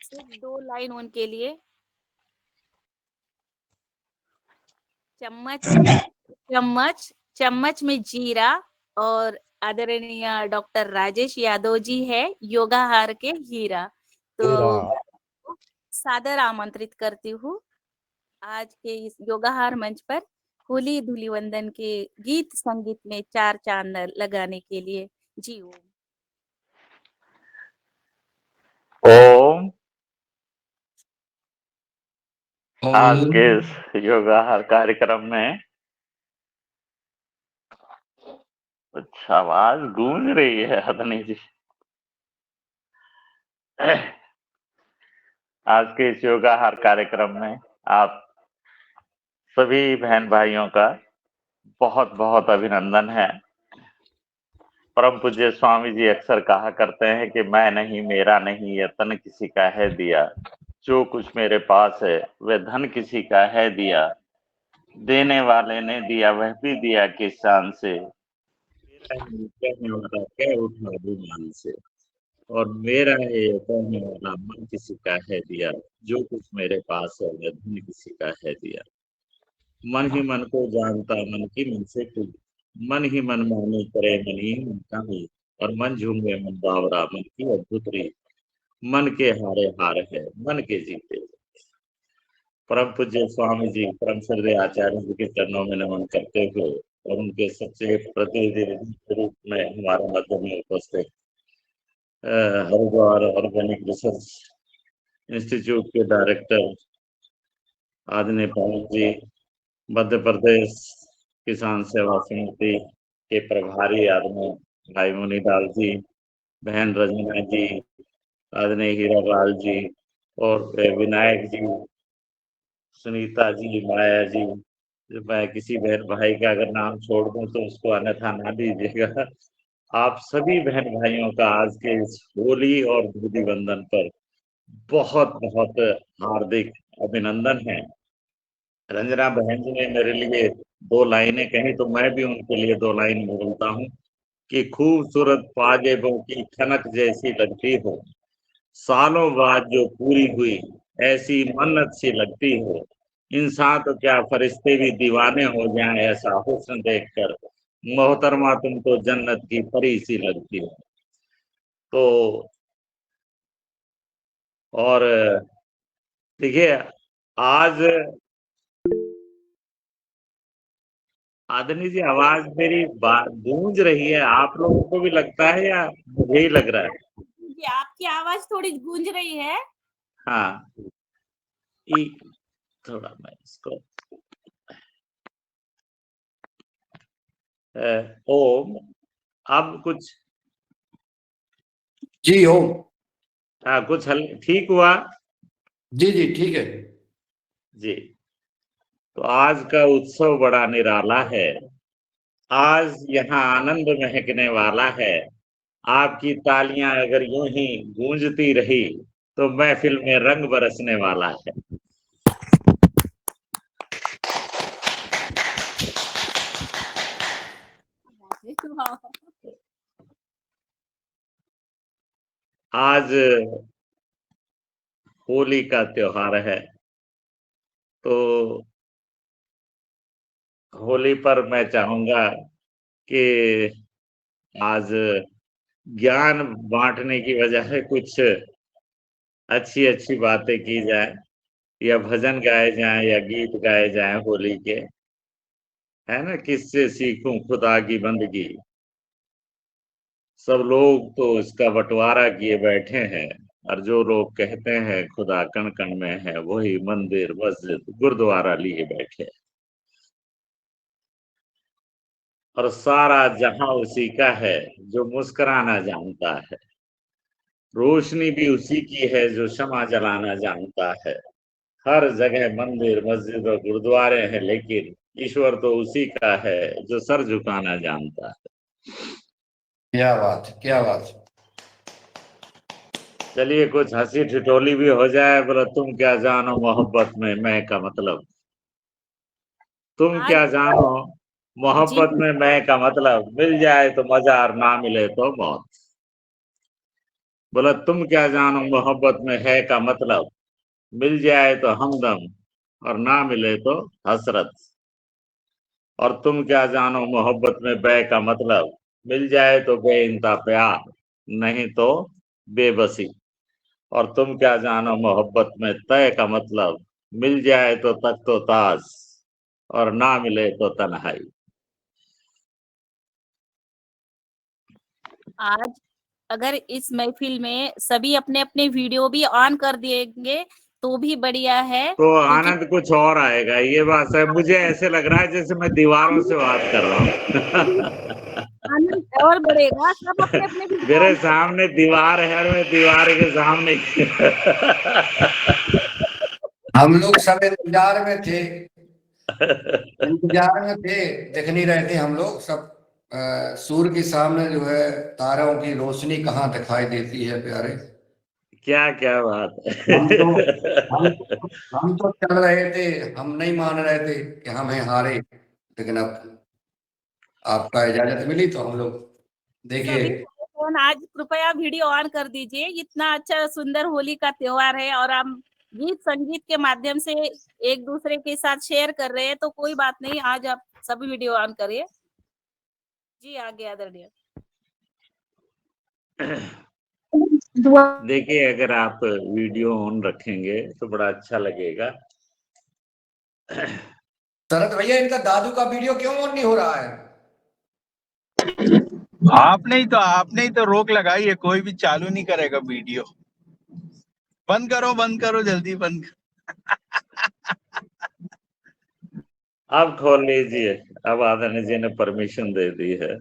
सिर्फ 2 लाइन उनके लिए। चम्मच चम्मच चम्मच में जीरा और आदरणीय डॉक्टर राजेश यादव जी है योगाहार के हीरा। तो हीरा। सादर आमंत्रित करती हूँ आज के इस योगाहार मंच पर होली धूलिवंदन के गीत संगीत में 4 चांद लगाने के लिए। जी ओम। ओम। आज ओम। के इस योगाहार कार्यक्रम में कुछ आवाज गूंज रही है हथनी जी। आज के इस योगाहार कार्यक्रम में आप सभी बहन भाइयों का बहुत बहुत अभिनंदन है। परम पूज्य स्वामी जी अक्सर कहा करते हैं कि मैं नहीं, मेरा नहीं, यह तन किसी का है दिया। जो कुछ मेरे पास है वह धन किसी का है दिया। देने वाले ने दिया वह भी दिया किस शान से। मेरा है कहने वाला कह उठा रुमाल से। और मेरा है ये कहने वाला मन किसी का है दिया। जो कुछ मेरे पास है वह धन किसी का है दिया। मन ही मन को जानता मन की मन से तू। मन ही मन माने करे मन ही मन का ही। और मन झूमे मन बावरा मन की अद्भुत रीत। मन के हारे हार है मन के जीते। परम पूज्य स्वामी जी परम श्रद्धेय आचार्य जी के चरणों में नमन करते हुए और उनके सच्चे प्रतिनिधि के रूप में हमारे मध्य में उपस्थित हरिद्वार ऑर्गेनिक रिसर्च इंस्टीट्यूट के डायरेक्टर आदरणीय पवन जी, मध्य प्रदेश किसान सेवा समिति के प्रभारी आदरणीय भाई मुनीलाल जी, बहन रंजना जी, आदरणीय हीरालाल जी और विनायक जी, सुनीता जी, माया जी। मैं किसी बहन भाई का अगर नाम छोड़ दूं तो उसको अन्यथा ना दीजिएगा। आप सभी बहन भाइयों का आज के इस होली और धूली वंदन पर बहुत बहुत हार्दिक अभिनंदन है। रंजना बहन जी ने मेरे लिए 2 लाइनें कही तो मैं भी उनके लिए 2 लाइन बोलता हूँ कि खूबसूरत पाजेबों की खनक जैसी लगती हो। सालों बाद जो पूरी हुई ऐसी मन्नत सी लगती हो। इंसान तो क्या फरिश्ते भी दीवाने हो जाएं ऐसा हुस्न देखकर। मोहतरमा तुम तो जन्नत की परी सी लगती हो। तो और देखिए आज आदनी जी आवाज मेरी गूंज रही है, आप लोगों को भी लगता है या मुझे ही लग रहा है? जी आपकी आवाज थोड़ी गूंज रही है। हाँ, थोड़ा मैं इसको ओम। अब कुछ जी ओम। कुछ हल ठीक हुआ? जी जी ठीक है जी। तो आज का उत्सव बड़ा निराला है। आज यहाँ आनंद महकने वाला है। आपकी तालियां अगर यूं ही गूंजती रही तो महफिल में रंग बरसने वाला है। आज होली का त्योहार है तो होली पर मैं चाहूंगा कि आज ज्ञान बांटने की बजाय कुछ अच्छी अच्छी बातें की जाए या भजन गाए जाएं या गीत गाए जाएं होली के, है ना। किससे सीखूं खुदा की बंदगी। सब लोग तो इसका बंटवारा किए बैठे हैं और जो लोग कहते हैं खुदा कण कण में है वही मंदिर मस्जिद गुरुद्वारा लिए बैठे हैं। और सारा जहां उसी का है जो मुस्कुराना जानता है। रोशनी भी उसी की है जो शमा जलाना जानता है। हर जगह मंदिर मस्जिद और गुरुद्वारे हैं लेकिन ईश्वर तो उसी का है जो सर झुकाना जानता है। क्या बात है क्या बात है। चलिए कुछ हंसी ठिठोली भी हो जाए। बोला तुम क्या जानो मोहब्बत में मैं का मतलब। तुम आज क्या जानो जी मोहब्बत में मैं का मतलब। मिल जाए तो मजा और ना मिले तो मौत। बोला तुम क्या जानो मोहब्बत में है का मतलब, मिल जाए तो हमदम और ना मिले तो हसरत। और तुम क्या जानो मोहब्बत में बै का मतलब, मिल जाए तो बेइंता प्यार, नहीं तो बेबसी। और तुम क्या जानो मोहब्बत में तय का मतलब, मिल जाए तो तख्तो ताज और ना मिले तो तन्हाई। आज अगर इस महफिल में सभी अपने अपने वीडियो भी ऑन कर देंगे तो भी बढ़िया है, तो क्योंकि आनंद कुछ और आएगा, ये बात है। मुझे ऐसे लग रहा है जैसे मैं दीवारों से बात कर रहा हूँ। आनंद और बढ़ेगा। सब अपने अपने वीडियो मेरे ऑन कर सामने दीवार है और मैं दीवार के सामने। हम लोग सब इंतजार में थे, इंतजार में थे, देख नहीं रहे थे हम लोग सब। सूर्य के सामने जो है तारों की रोशनी कहाँ दिखाई देती है प्यारे। क्या क्या बात हम तो हम है। हम तो चल रहे थे, हम नहीं मान रहे थे कि हम हैं हारे, लेकिन अब आपका इजाजत मिली तो हम लोग देखिए। सभी फोन आज कृपया वीडियो ऑन कर दीजिए। इतना अच्छा सुंदर होली का त्योहार है और हम गीत संगीत के माध्यम से एक दूसरे के साथ शेयर कर रहे हैं, तो कोई बात नहीं, आज आप सभी वीडियो ऑन करिए। जी आगे आदरणीय। देखिए, अगर आप वीडियो ऑन रखेंगे तो बड़ा अच्छा लगेगा। शरद भैया, इनका दादू का वीडियो क्यों ऑन नहीं हो रहा है? आपने ही तो रोक लगाई है, कोई भी चालू नहीं करेगा वीडियो। बंद करो जल्दी बंद आप खोल लीजिए, अब आदरणीय जी ने परमिशन दे दी है।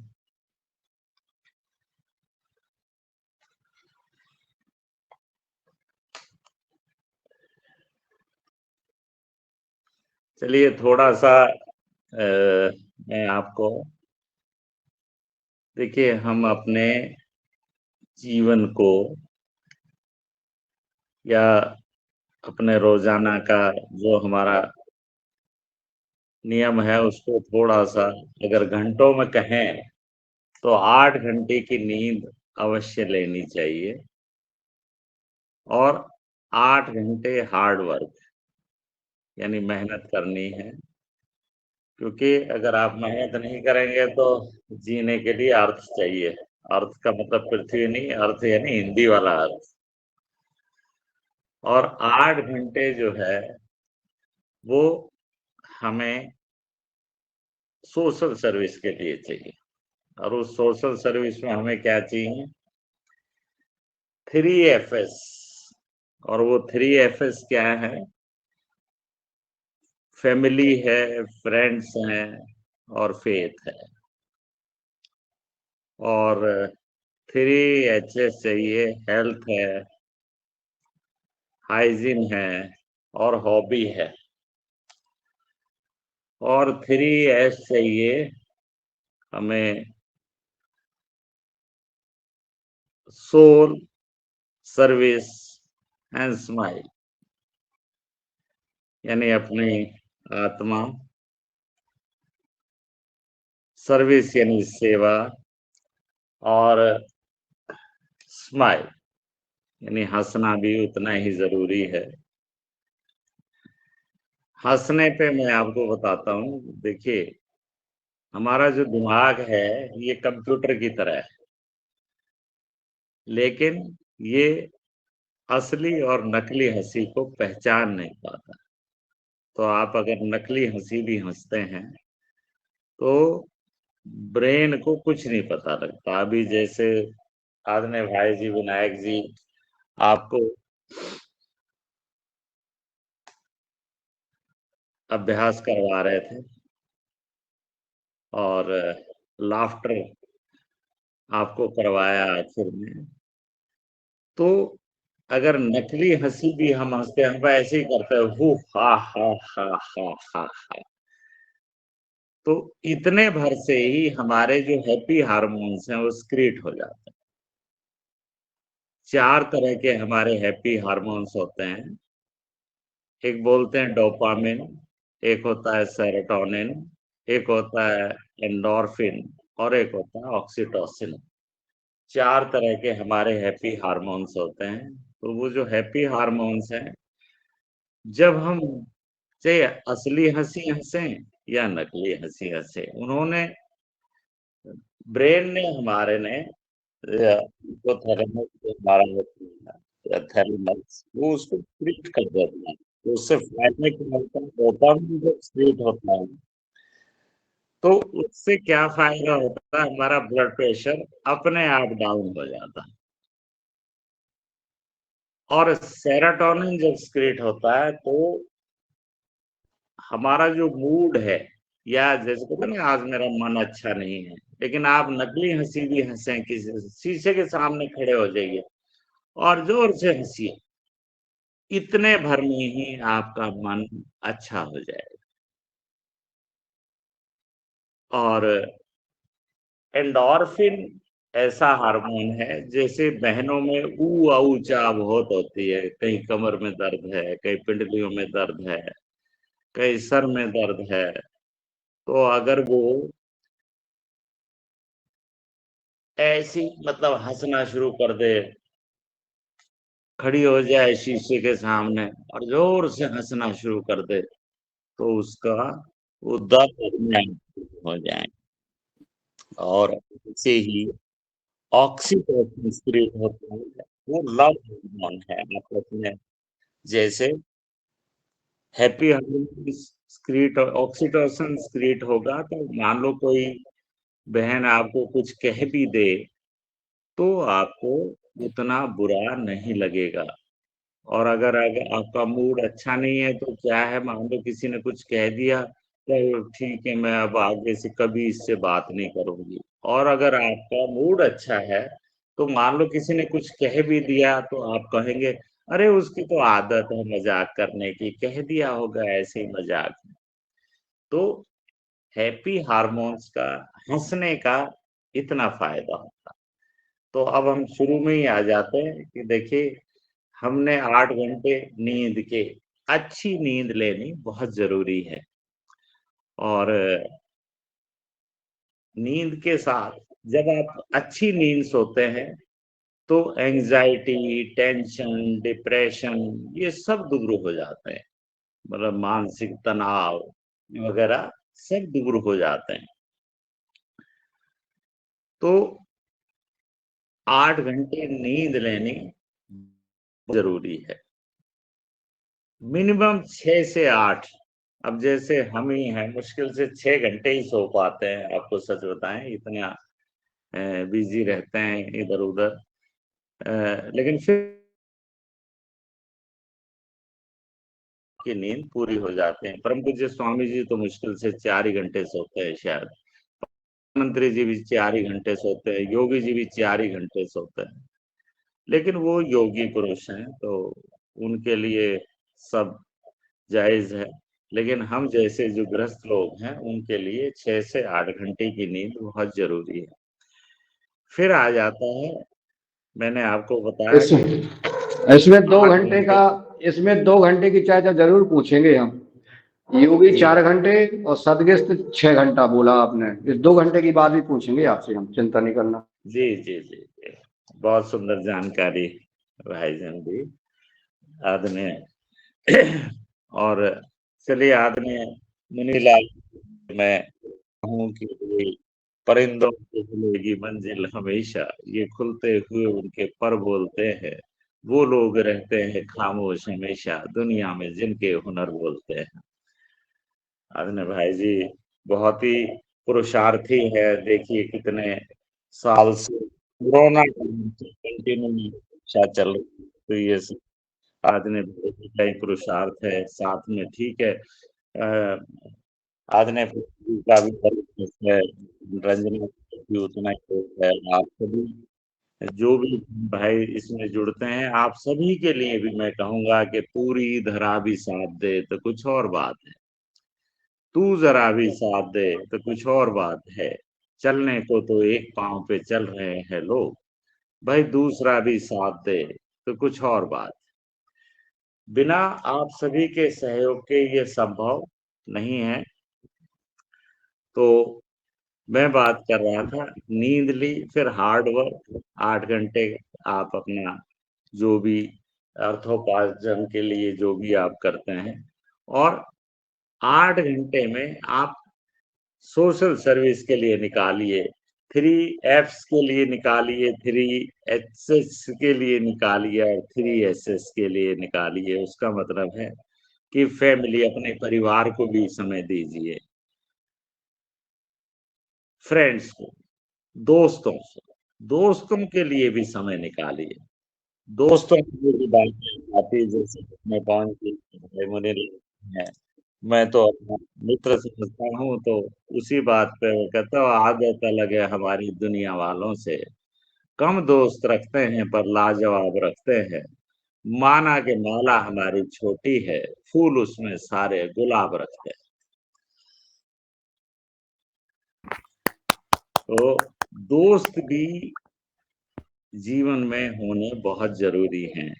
चलिए थोड़ा सा मैं आपको, देखिए हम अपने जीवन को या अपने रोजाना का जो हमारा नियम है उसको थोड़ा सा अगर घंटों में कहें तो 8 घंटे की नींद अवश्य लेनी चाहिए और 8 घंटे हार्ड वर्क यानी मेहनत करनी है। क्योंकि अगर आप मेहनत नहीं करेंगे तो जीने के लिए अर्थ चाहिए। अर्थ का मतलब पृथ्वी नहीं, अर्थ यानी हिंदी वाला अर्थ। और 8 घंटे जो है वो हमें सोशल सर्विस के लिए चाहिए। और उस सोशल सर्विस में हमें क्या चाहिए? 3 FS। और वो 3 FS क्या है? फैमिली है, फ्रेंड्स हैं और फेथ है। और 3HS चाहिए, हेल्थ है, हाइजीन है और हॉबी है। और 3S चाहिए हमें, सोल, सर्विस एंड स्माइल, यानी अपनी आत्मा, सर्विस यानी सेवा और स्माइल यानी हंसना भी उतना ही जरूरी है। हंसने पे मैं आपको बताता हूँ, देखिए हमारा जो दिमाग है ये कंप्यूटर की तरह है, लेकिन ये असली और नकली हंसी को पहचान नहीं पाता। तो आप अगर नकली हंसी भी हंसते हैं तो ब्रेन को कुछ नहीं पता लगता। अभी जैसे आदरणीय भाई जी विनायक जी आपको अभ्यास करवा रहे थे और लाफ्टर आपको करवाया आखिर में। तो अगर नकली हंसी भी हम हंसते हैं, हम ऐसे ही करते हैं, हु हा हा हा हा हा हा, तो इतने भर से ही हमारे जो हैप्पी हार्मोन्स हैं वो स्क्रीट हो जाते हैं। 4 तरह के हमारे हैप्पी हार्मोन्स होते हैं। एक बोलते हैं डोपामिन, एक होता है सेरोटोनिन, एक होता है एंडोर्फिन और एक होता है ऑक्सीटोसिन। 4 तरह के हमारे हैप्पी हार्मोन्स होते हैं। तो वो जो हैप्पी हार्मोन्स हैं, जब हम चाहे असली हंसी हंसें या नकली हंसी हंसे, उन्होंने ब्रेन ने हमारे ने जो थैलेमस हमारा थैलेमस वो उसको ट्रीट कर देता है। तो उससे फायदा क्या होता है, डोपामिन जब सेट होता है तो उससे क्या फायदा होता है, हमारा ब्लड प्रेशर अपने आप डाउन हो जाता है। और सेरोटोनिन जब सीक्रेट होता है तो हमारा जो मूड है, या जैसे कहते हैं ना आज मेरा मन अच्छा नहीं है, लेकिन आप नकली हंसी भी हंसें, किसी शीशे के सामने खड़े हो जाइए और जोर से हंसिए, इतने भर में ही आपका मन अच्छा हो जाएगा। और एंडोर्फिन ऐसा हार्मोन है, जैसे बहनों में ऊ आऊ चा बहुत होती है, कहीं कमर में दर्द है, कहीं पिंडलियों में दर्द है, कहीं सर में दर्द है, तो अगर वो ऐसी मतलब हंसना शुरू कर दे, खड़ी हो जाए शीशे के सामने और जोर से हंसना शुरू कर दे, तो उसका वो दर्द अपने आप हो जाए। और ऐसे ही ऑक्सीटोसिन सीक्रेट होता है, वो लव हार्मोन है आपस में। जैसे happy hormone secrete, oxytocin secret होगा तो मान लो कोई बहन आपको कुछ कह भी दे तो आपको उतना बुरा नहीं लगेगा। और अगर आपका मूड अच्छा नहीं है तो क्या है, मान लो किसी ने कुछ कह दिया, तो ठीक है मैं अब आगे से कभी इससे बात नहीं करूंगी। और अगर आपका मूड अच्छा है तो मान लो किसी ने कुछ कह भी दिया तो आप कहेंगे अरे उसकी तो आदत है मजाक करने की, कह दिया होगा ऐसे ही मजाक में। तो हैप्पी हार्मोन्स का, हंसने का इतना फायदा होता है। तो अब हम शुरू में ही आ जाते हैं कि देखिए, हमने 8 घंटे नींद के, अच्छी नींद लेनी बहुत जरूरी है। और नींद के साथ जब आप अच्छी नींद सोते हैं तो एंजाइटी, टेंशन, डिप्रेशन ये सब दूर हो जाते हैं, मतलब मानसिक तनाव वगैरह सब दूर हो जाते हैं। तो 8 घंटे नींद लेनी जरूरी है, मिनिमम 6 से 8। अब जैसे हम ही हैं मुश्किल से 6 घंटे ही सो पाते हैं, आपको सच बताएं, इतना बिजी रहते हैं इधर उधर, लेकिन फिर की नींद पूरी हो जाते हैं। परम पूज्य स्वामी जी तो मुश्किल से 4 ही घंटे सोते हैं शायद, मंत्री जी भी 4 ही घंटे सोते हैं, योगी जी भी 4 ही घंटे सोते हैं। लेकिन वो योगी पुरुष हैं तो उनके लिए सब जायज है। लेकिन हम जैसे जो गृहस्थ लोग हैं उनके लिए 6 से 8 घंटे की नींद बहुत जरूरी है। फिर आ जाता है, मैंने आपको बताया कि इसमें 2 घंटे का, इसमें 2 घंटे की चर्चा जरूर पूछेंगे हम। योगी 4 घंटे और सदगस्त 6 घंटा बोला आपने, इस 2 घंटे की बात भी पूछेंगे आपसे हम, चिंता नहीं करना। जी जी जी जी, बहुत सुंदर जानकारी भाईजान दी आदमी। और चलिए आदमी मुनीलाल, मैं कहूँ कि परिंदों को मिलेगी मंजिल हमेशा, ये खुलते हुए उनके पर बोलते हैं, वो लोग रहते हैं खामोश हमेशा दुनिया में जिनके हुनर बोलते हैं। आदने भाई जी बहुत ही पुरुषार्थी है, देखिए कितने साल से कोरोना कंटिन्यू चल रही, तो ये आदने भाई का ही पुरुषार्थ है साथ में, ठीक है। आदने का भी है, रंजना भी उतना ही है, आप सभी जो भी भाई इसमें जुड़ते हैं, आप सभी के लिए भी मैं कहूंगा कि पूरी धरा भी साथ दे तो कुछ और बात है, तू जरा भी साथ दे तो कुछ और बात है, चलने को तो एक पांव पे चल रहे हैं लोग, भाई दूसरा भी साथ दे तो कुछ और बात। बिना आप सभी के सहयोग के ये संभव नहीं है। तो मैं बात कर रहा था, नींद ली, फिर हार्ड वर्क 8 घंटे आप अपना जो भी अर्थोपार्जन के लिए जो भी आप करते हैं, और 8 घंटे में आप सोशल सर्विस के लिए निकालिए, 3Fs के लिए निकालिए, 3Hs के लिए निकालिए और 3SS के लिए निकालिए। उसका मतलब है कि फैमिली, अपने परिवार को भी समय दीजिए, फ्रेंड्स को, दोस्तों के लिए भी समय निकालिए। दोस्तों की जो भी बातें आती है, जैसे मैं पवन की मुझे है, मैं तो अपना मित्र समझता हूँ, तो उसी बात पे वो कहता है, आदत अलग है हमारी दुनिया वालों से, कम दोस्त रखते हैं पर लाजवाब रखते हैं, माना कि माला हमारी छोटी है, फूल उसमें सारे गुलाब रखते हैं। तो दोस्त भी जीवन में होने बहुत जरूरी हैं।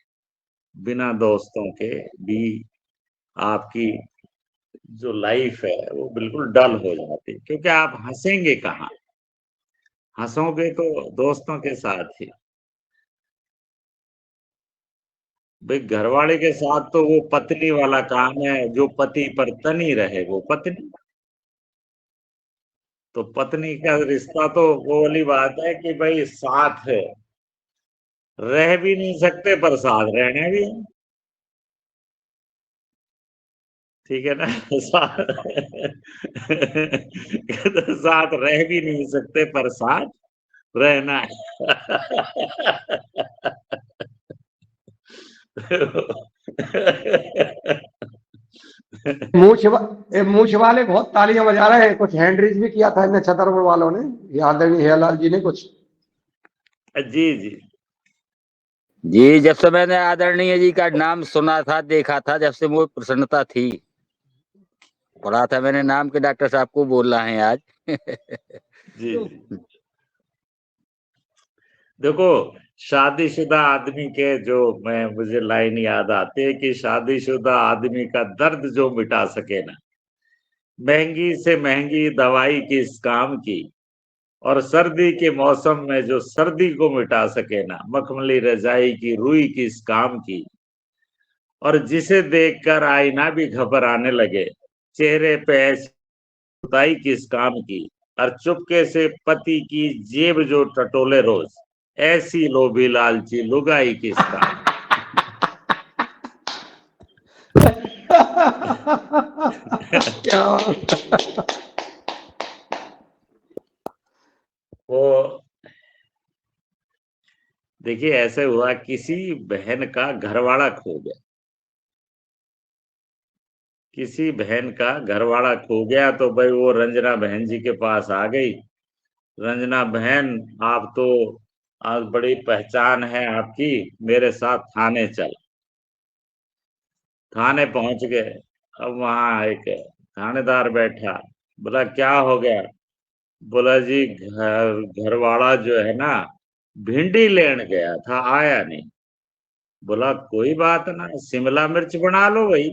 बिना दोस्तों के भी आपकी जो लाइफ है वो बिल्कुल डल हो जाती है, क्योंकि आप हंसेंगे कहाँ? हंसोगे तो दोस्तों के साथ ही। भाई घरवाले के साथ तो वो पत्नी वाला काम है, जो पति पर तनी रहे वो पत्नी। तो पत्नी का रिश्ता तो वो वाली बात है कि भाई साथ है, रह भी नहीं सकते पर साथ रहना भी है, ठीक है ना? साथ साथ रह भी नहीं सकते पर साथ रहना मूछ वाले बहुत तालियां बजा रहे हैं, कुछ हैंड रेज भी किया था इनने छतरपुर वालों ने, ये आदरणीय हेयरलाल जी ने कुछ। जी जी जी, जब से मैंने आदरणीय जी का नाम सुना था, देखा था, जब से मुझे प्रसन्नता थी, पढ़ा था मैंने नाम के डॉक्टर साहब को बोल रहे हैं आज। जी जी। देखो, शादीशुदा आदमी के जो मुझे लाइन याद आती है कि शादीशुदा आदमी का दर्द जो मिटा सके ना, महंगी से महंगी दवाई किस काम की, और सर्दी के मौसम में जो सर्दी को मिटा सके ना, मखमली रजाई की रुई किस काम की, और जिसे देखकर आईना भी घबराने लगे, चेहरे पे ऐसी जुताई किस काम की, और चुपके से पति की जेब जो टटोले रोज, ऐसी लोभी लालची लुगाई किस काम। क्या वो देखिए, ऐसे हुआ, किसी बहन का घरवाड़ा खो गया, किसी बहन का घरवाड़ा खो गया, तो भाई वो रंजना बहन जी के पास आ गई। रंजना बहन, आप तो आज बड़ी पहचान है आपकी, मेरे साथ थाने चल। थाने पहुंच गए। अब वहां एक थानेदार बैठा, बोला क्या हो गया? बोला जी, घरवाड़ा जो है ना, भिंडी लेने गया था, आया नहीं। बोला कोई बात ना, शिमला मिर्च बना लो भाई।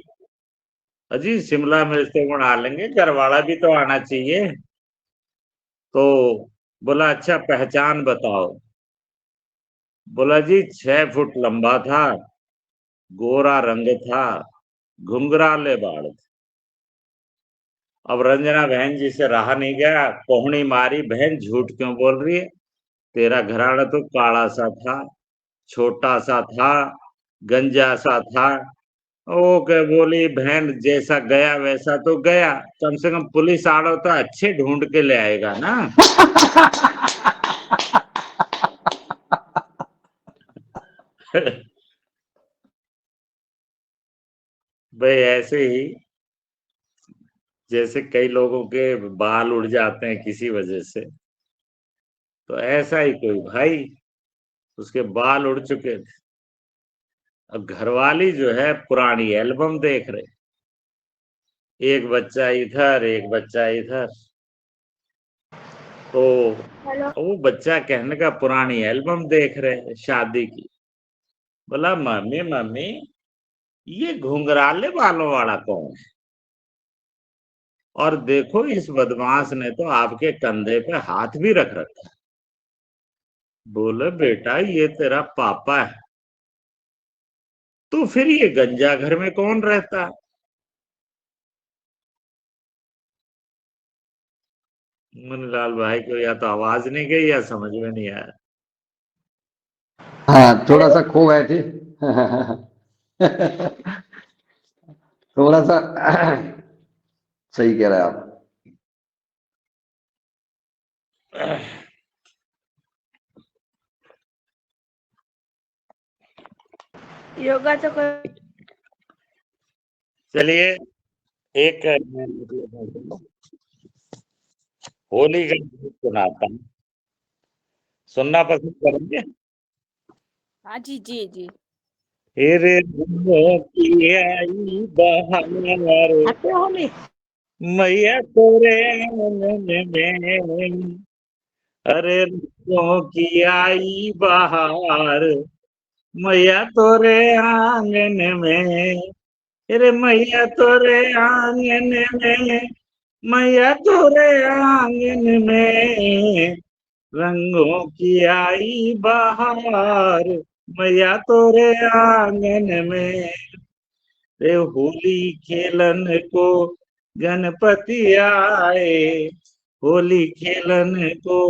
अजी शिमला मिर्च तो बना लेंगे, घरवाड़ा भी तो आना चाहिए। तो बोला अच्छा पहचान बताओ। बोला जी 6 फुट लंबा था, गोरा रंग था, घुंघराले बाल थे। अब रंजना बहन जी से रहा नहीं गया, कोहनी मारी, बहन झूठ क्यों बोल रही है? तेरा घराना तो काला सा था, छोटा सा था, गंजा सा था। ओके बोली बहन, जैसा गया वैसा तो गया, कम से कम पुलिस आड़ो तो अच्छे ढूंढ के ले आएगा ना। भाई ऐसे ही, जैसे कई लोगों के बाल उड़ जाते हैं किसी वजह से, तो ऐसा ही कोई भाई, उसके बाल उड़ चुके थे। अब घरवाली जो है पुरानी एल्बम देख रहे, एक बच्चा इधर एक बच्चा इधर। तो हेलो। वो बच्चा कहने का पुरानी एल्बम देख रहे हैं शादी की। बोला मम्मी मम्मी, ये घुंघराले बालों वाला कौन है? और देखो इस बदमाश ने तो आपके कंधे पे हाथ भी रख रखा है। बोले बेटा ये तेरा पापा है। तो फिर ये गंजा घर में कौन रहता है? मुन्नीलाल भाई को या तो आवाज नहीं गई या समझ में नहीं आया। हाँ, थोड़ा सा खो गए थे। थोड़ा सा सही कह रहे हैं आप। योगा तो चलिए एक होली का गीत सुनाता हूँ, सुनना पसंद करेंगे? हाँ जी जी जी। तेरे दिलों की आई बहार मैया तोरे आंगन में, अरे रंगों की आई बहार मैया तोरे आंगन में, अरे मैया तोरे आंगन में, मैया तोरे आंगन में, रंगों की आई बहार मैया तोरे आंगन में। रे होली खेलन को गणपति आए, होली खेलन को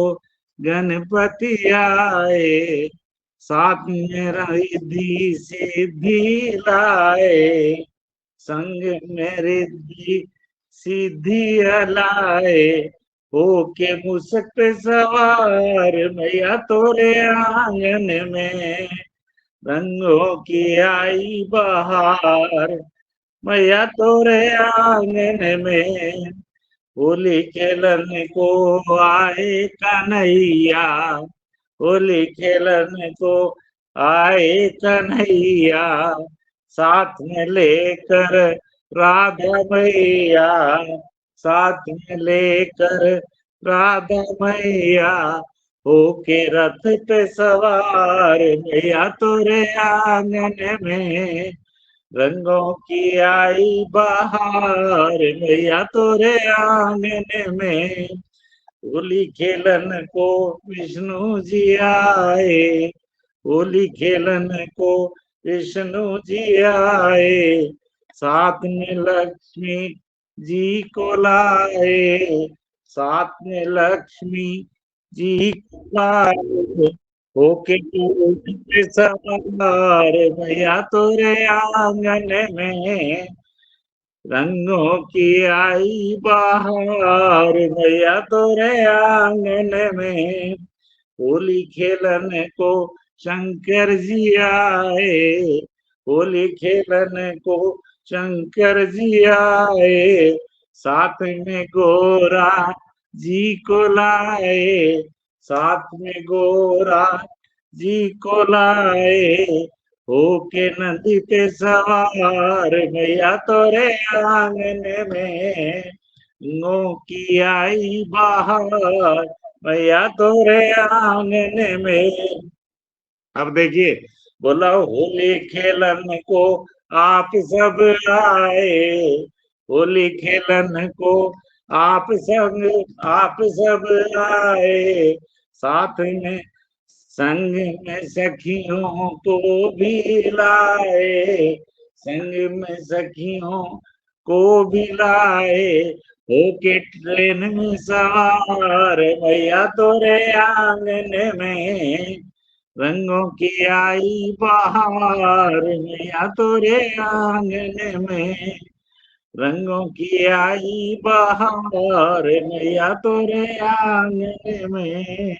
गणपति आए, साथ में रिद्धि सिद्धि लाए, संग में रिद्धि सिद्धि लाए, होके मुसक पे सवार मैया तोरे आंगन में, रंगों की आई बहार मैया तोरे आंगन में, होली खेलन को आए कन्हैया, होली खेलन को आए कन्हैया, साथ में लेकर राधा मैया, साथ में लेकर राधा मैया, होके रथ पे सवार मैया तोरे आंगन में, रंगों की आई बहार मैया तोरे आंगन में, होली खेलन को विष्णु जी आए, होली खेलन को विष्णु जी आए, साथ में लक्ष्मी जी को लाए, साथ में लक्ष्मी जी को लाए, होके सवार मैया तोरे आंगन में, रंगों की आई बहार मैया तोरे आंगन में, होली खेलन को शंकर जी आए, होली खेलन को शंकर जी आए, साथ में गोरा जी को लाए, साथ में गोरा जी को लाए, होके नदी पे सवार मैया तोरे आंगन में, रंगों की आई बहार मैया तोरे आंगन में। अब देखिए बोला होली खेलन को आप सब आए, होली खेलन को आप सब आए, साथ में संग में सखियों को भी लाए, संग में सखियों को भी लाए, होके ट्रेन में सवार मैया तोरे आंगन में, रंगों की आई बहार मैया तोरे आंगन में, रंगों की आई बहार मैया तोरे आंगन में,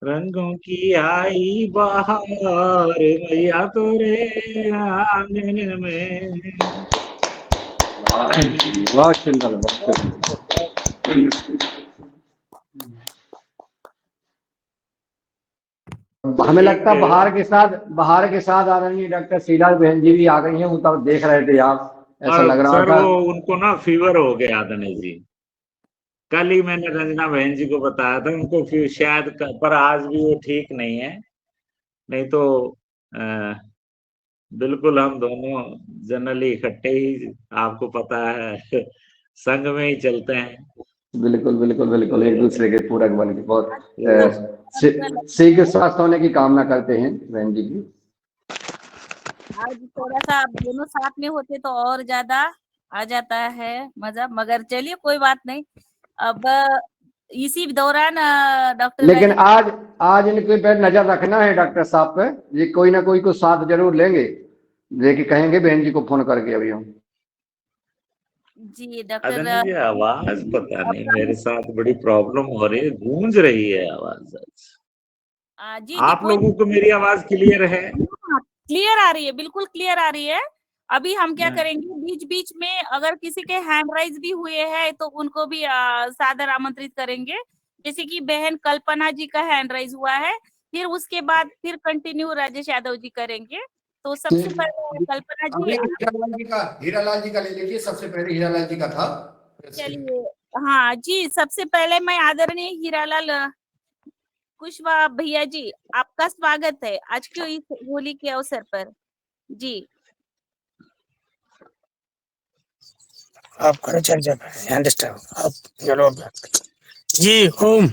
रंगों की आई बहार मैया तोरे आंगन में। बहुत सुंदर, बहुत सुंदर। हमें लगता है बाहर के साथ आदरणीय डॉक्टर शीला बहन जी भी आ गई हैं, वो तब देख रहे थे आप, ऐसा लग रहा सर था। वो उनको ना फीवर हो गया आदरणीय जी, कल ही मैंने रंजना बहन जी को बताया था उनको फिर शायद पर आज भी वो ठीक नहीं है, नहीं तो बिल्कुल हम दोनों जनरली इकट्ठे ही, आपको पता है संग में ही चलते हैं। बिल्कुल बिल्कुल बिल्कुल, एक दूसरे के पूरक बन के बहुत तो शीघ्र स्वस्थ होने की कामना करते हैं बहन जी की। आज थोड़ा सा आप दोनों साथ में होते तो और ज्यादा आ जाता है मजा, मगर चलिए कोई बात नहीं। अब इसी दौरान डॉक्टर लेकिन राजेश, आज आज इनके पे नजर रखना है डॉक्टर साहब पे, ये कोई ना कोई को साथ जरूर लेंगे, देखिए कहेंगे बहन जी को फोन करके अभी हम। जी डॉक्टर अदन जी आवाज पता नहीं मेरे साथ बड़ी प्रॉब्लम हो रही है, गूंज रही है आवाज। जी जी आप कोई लोगों को मेरी आवाज क्लियर है? क्लियर आ रही है, बिल्कुल क्लियर आ रही है। अभी हम क्या करेंगे, बीच बीच में अगर किसी के हैंड राइज भी हुए हैं तो उनको भी सादर आमंत्रित करेंगे। जैसे कि बहन कल्पना जी का हैंड राइज हुआ है, फिर उसके बाद फिर कंटिन्यू राजेश यादव जी करेंगे। तो सबसे पहले कल्पना जी, अभी हीरालाल जी का ले लीजिए, सबसे पहले हीरालाल जी का था। चलिए। हाँ जी, सबसे पहले मैं आदरणीय हीरालाल कुशवाहा भैया जी, आपका स्वागत है आज के इस होली के अवसर पर। जी आप करो, चल जब अंडरस्टैंड आप चलो। जी ओम,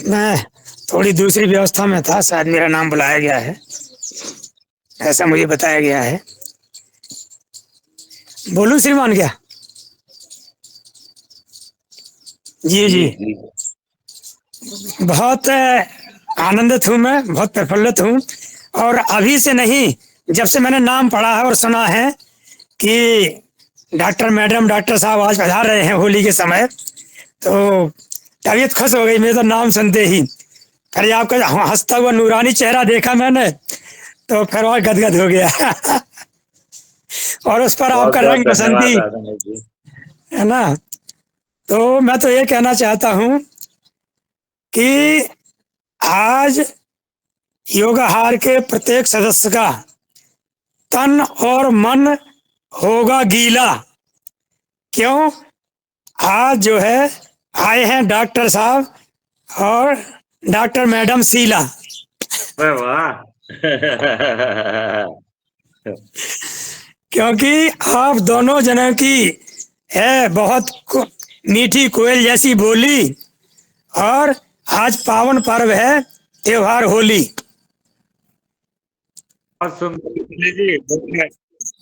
मैं थोड़ी दूसरी व्यवस्था में था, शायद मेरा नाम बुलाया गया है, ऐसा मुझे बताया गया है। बोलूं श्रीमान क्या? जी जी, बहुत आनंदित हूँ, मैं बहुत प्रफुल्लित हूँ। और अभी से नहीं, जब से मैंने नाम पढ़ा है और सुना है कि डॉक्टर मैडम डॉक्टर साहब आज पधार रहे हैं होली के समय, तो तबीयत खुश हो गई मेरे तो नाम सुनते ही। फिर आपका हंसता हुआ नूरानी चेहरा देखा मैंने तो फिर और गदगद हो गया और उस पर बहुत आपका बहुत रंग बसंती, धन्यवाद आदन जी। है ना। तो मैं तो ये कहना चाहता हूँ कि आज योगाहार के प्रत्येक सदस्य का तन और मन होगा गीला। क्यों? आज जो है आए हैं डॉक्टर साहब और डॉक्टर मैडम शीला। अरे वाह क्योंकि आप दोनों जनों की है बहुत मीठी कोयल जैसी बोली, और आज पावन पर्व है त्योहार होली। बहुत सुंदर जी, देखिए,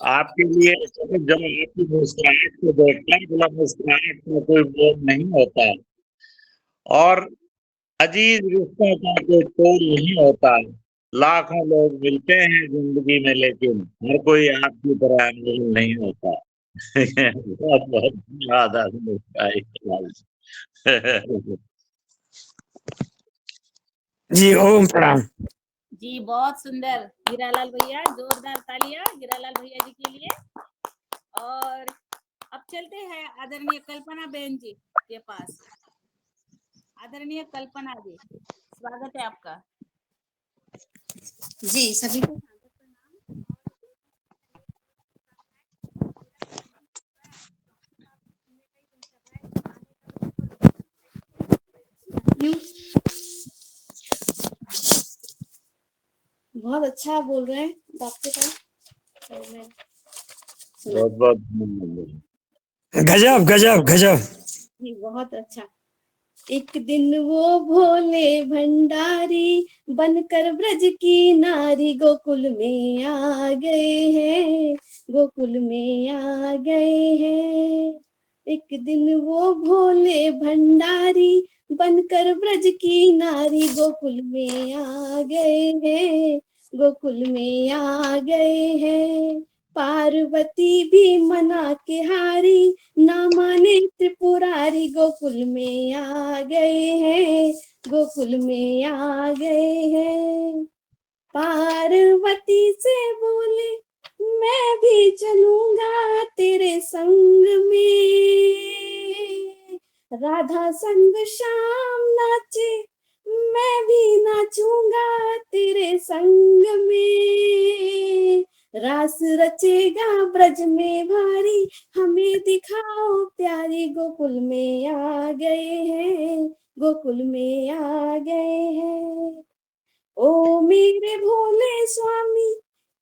आपके लिए जब आपकी मुस्कुराहट को देखकर, बोला मुस्कुराहट में कोई बोझ नहीं होता, और अजीज रिश्तों का कोई तोड़ नहीं होता। लाखों लोग मिलते हैं जिंदगी में, लेकिन हर कोई आपकी तरह अनमोल नहीं होता। बहुत बहुत धन्यवाद आदमी जी ओम प्रणाम। जी बहुत सुंदर हीरालाल भैया, जोरदार तालियां हीरालाल भैया जी के लिए। और अब चलते हैं आदरणीय कल्पना बहन जी के पास। आदरणीय कल्पना जी, स्वागत है आपका। जी सभी को बहुत अच्छा बोल रहे हैं डॉक्टर साहब। बहुत बहुत धन्यवाद। गजब गजब गजब। जी बहुत अच्छा। एक दिन वो भोले भंडारी बनकर ब्रज की नारी गोकुल में आ गए हैं, गोकुल में आ गए हैं। एक दिन वो भोले भंडारी बनकर ब्रज की नारी गोकुल में आ गए हैं, गोकुल में आ गए हैं। पार्वती भी मना के हारी, ना माने त्रिपुरारी गोकुल में आ गए हैं, गोकुल में आ गए हैं। पार्वती से बोले मैं भी चलूंगा तेरे संग में, राधा संग श्याम नाचे मैं भी नाचूंगा तेरे संग में। रास रचेगा ब्रज में भारी, हमें दिखाओ प्यारी गोकुल में आ गए हैं, गोकुल में आ गए हैं। ओ मेरे भोले स्वामी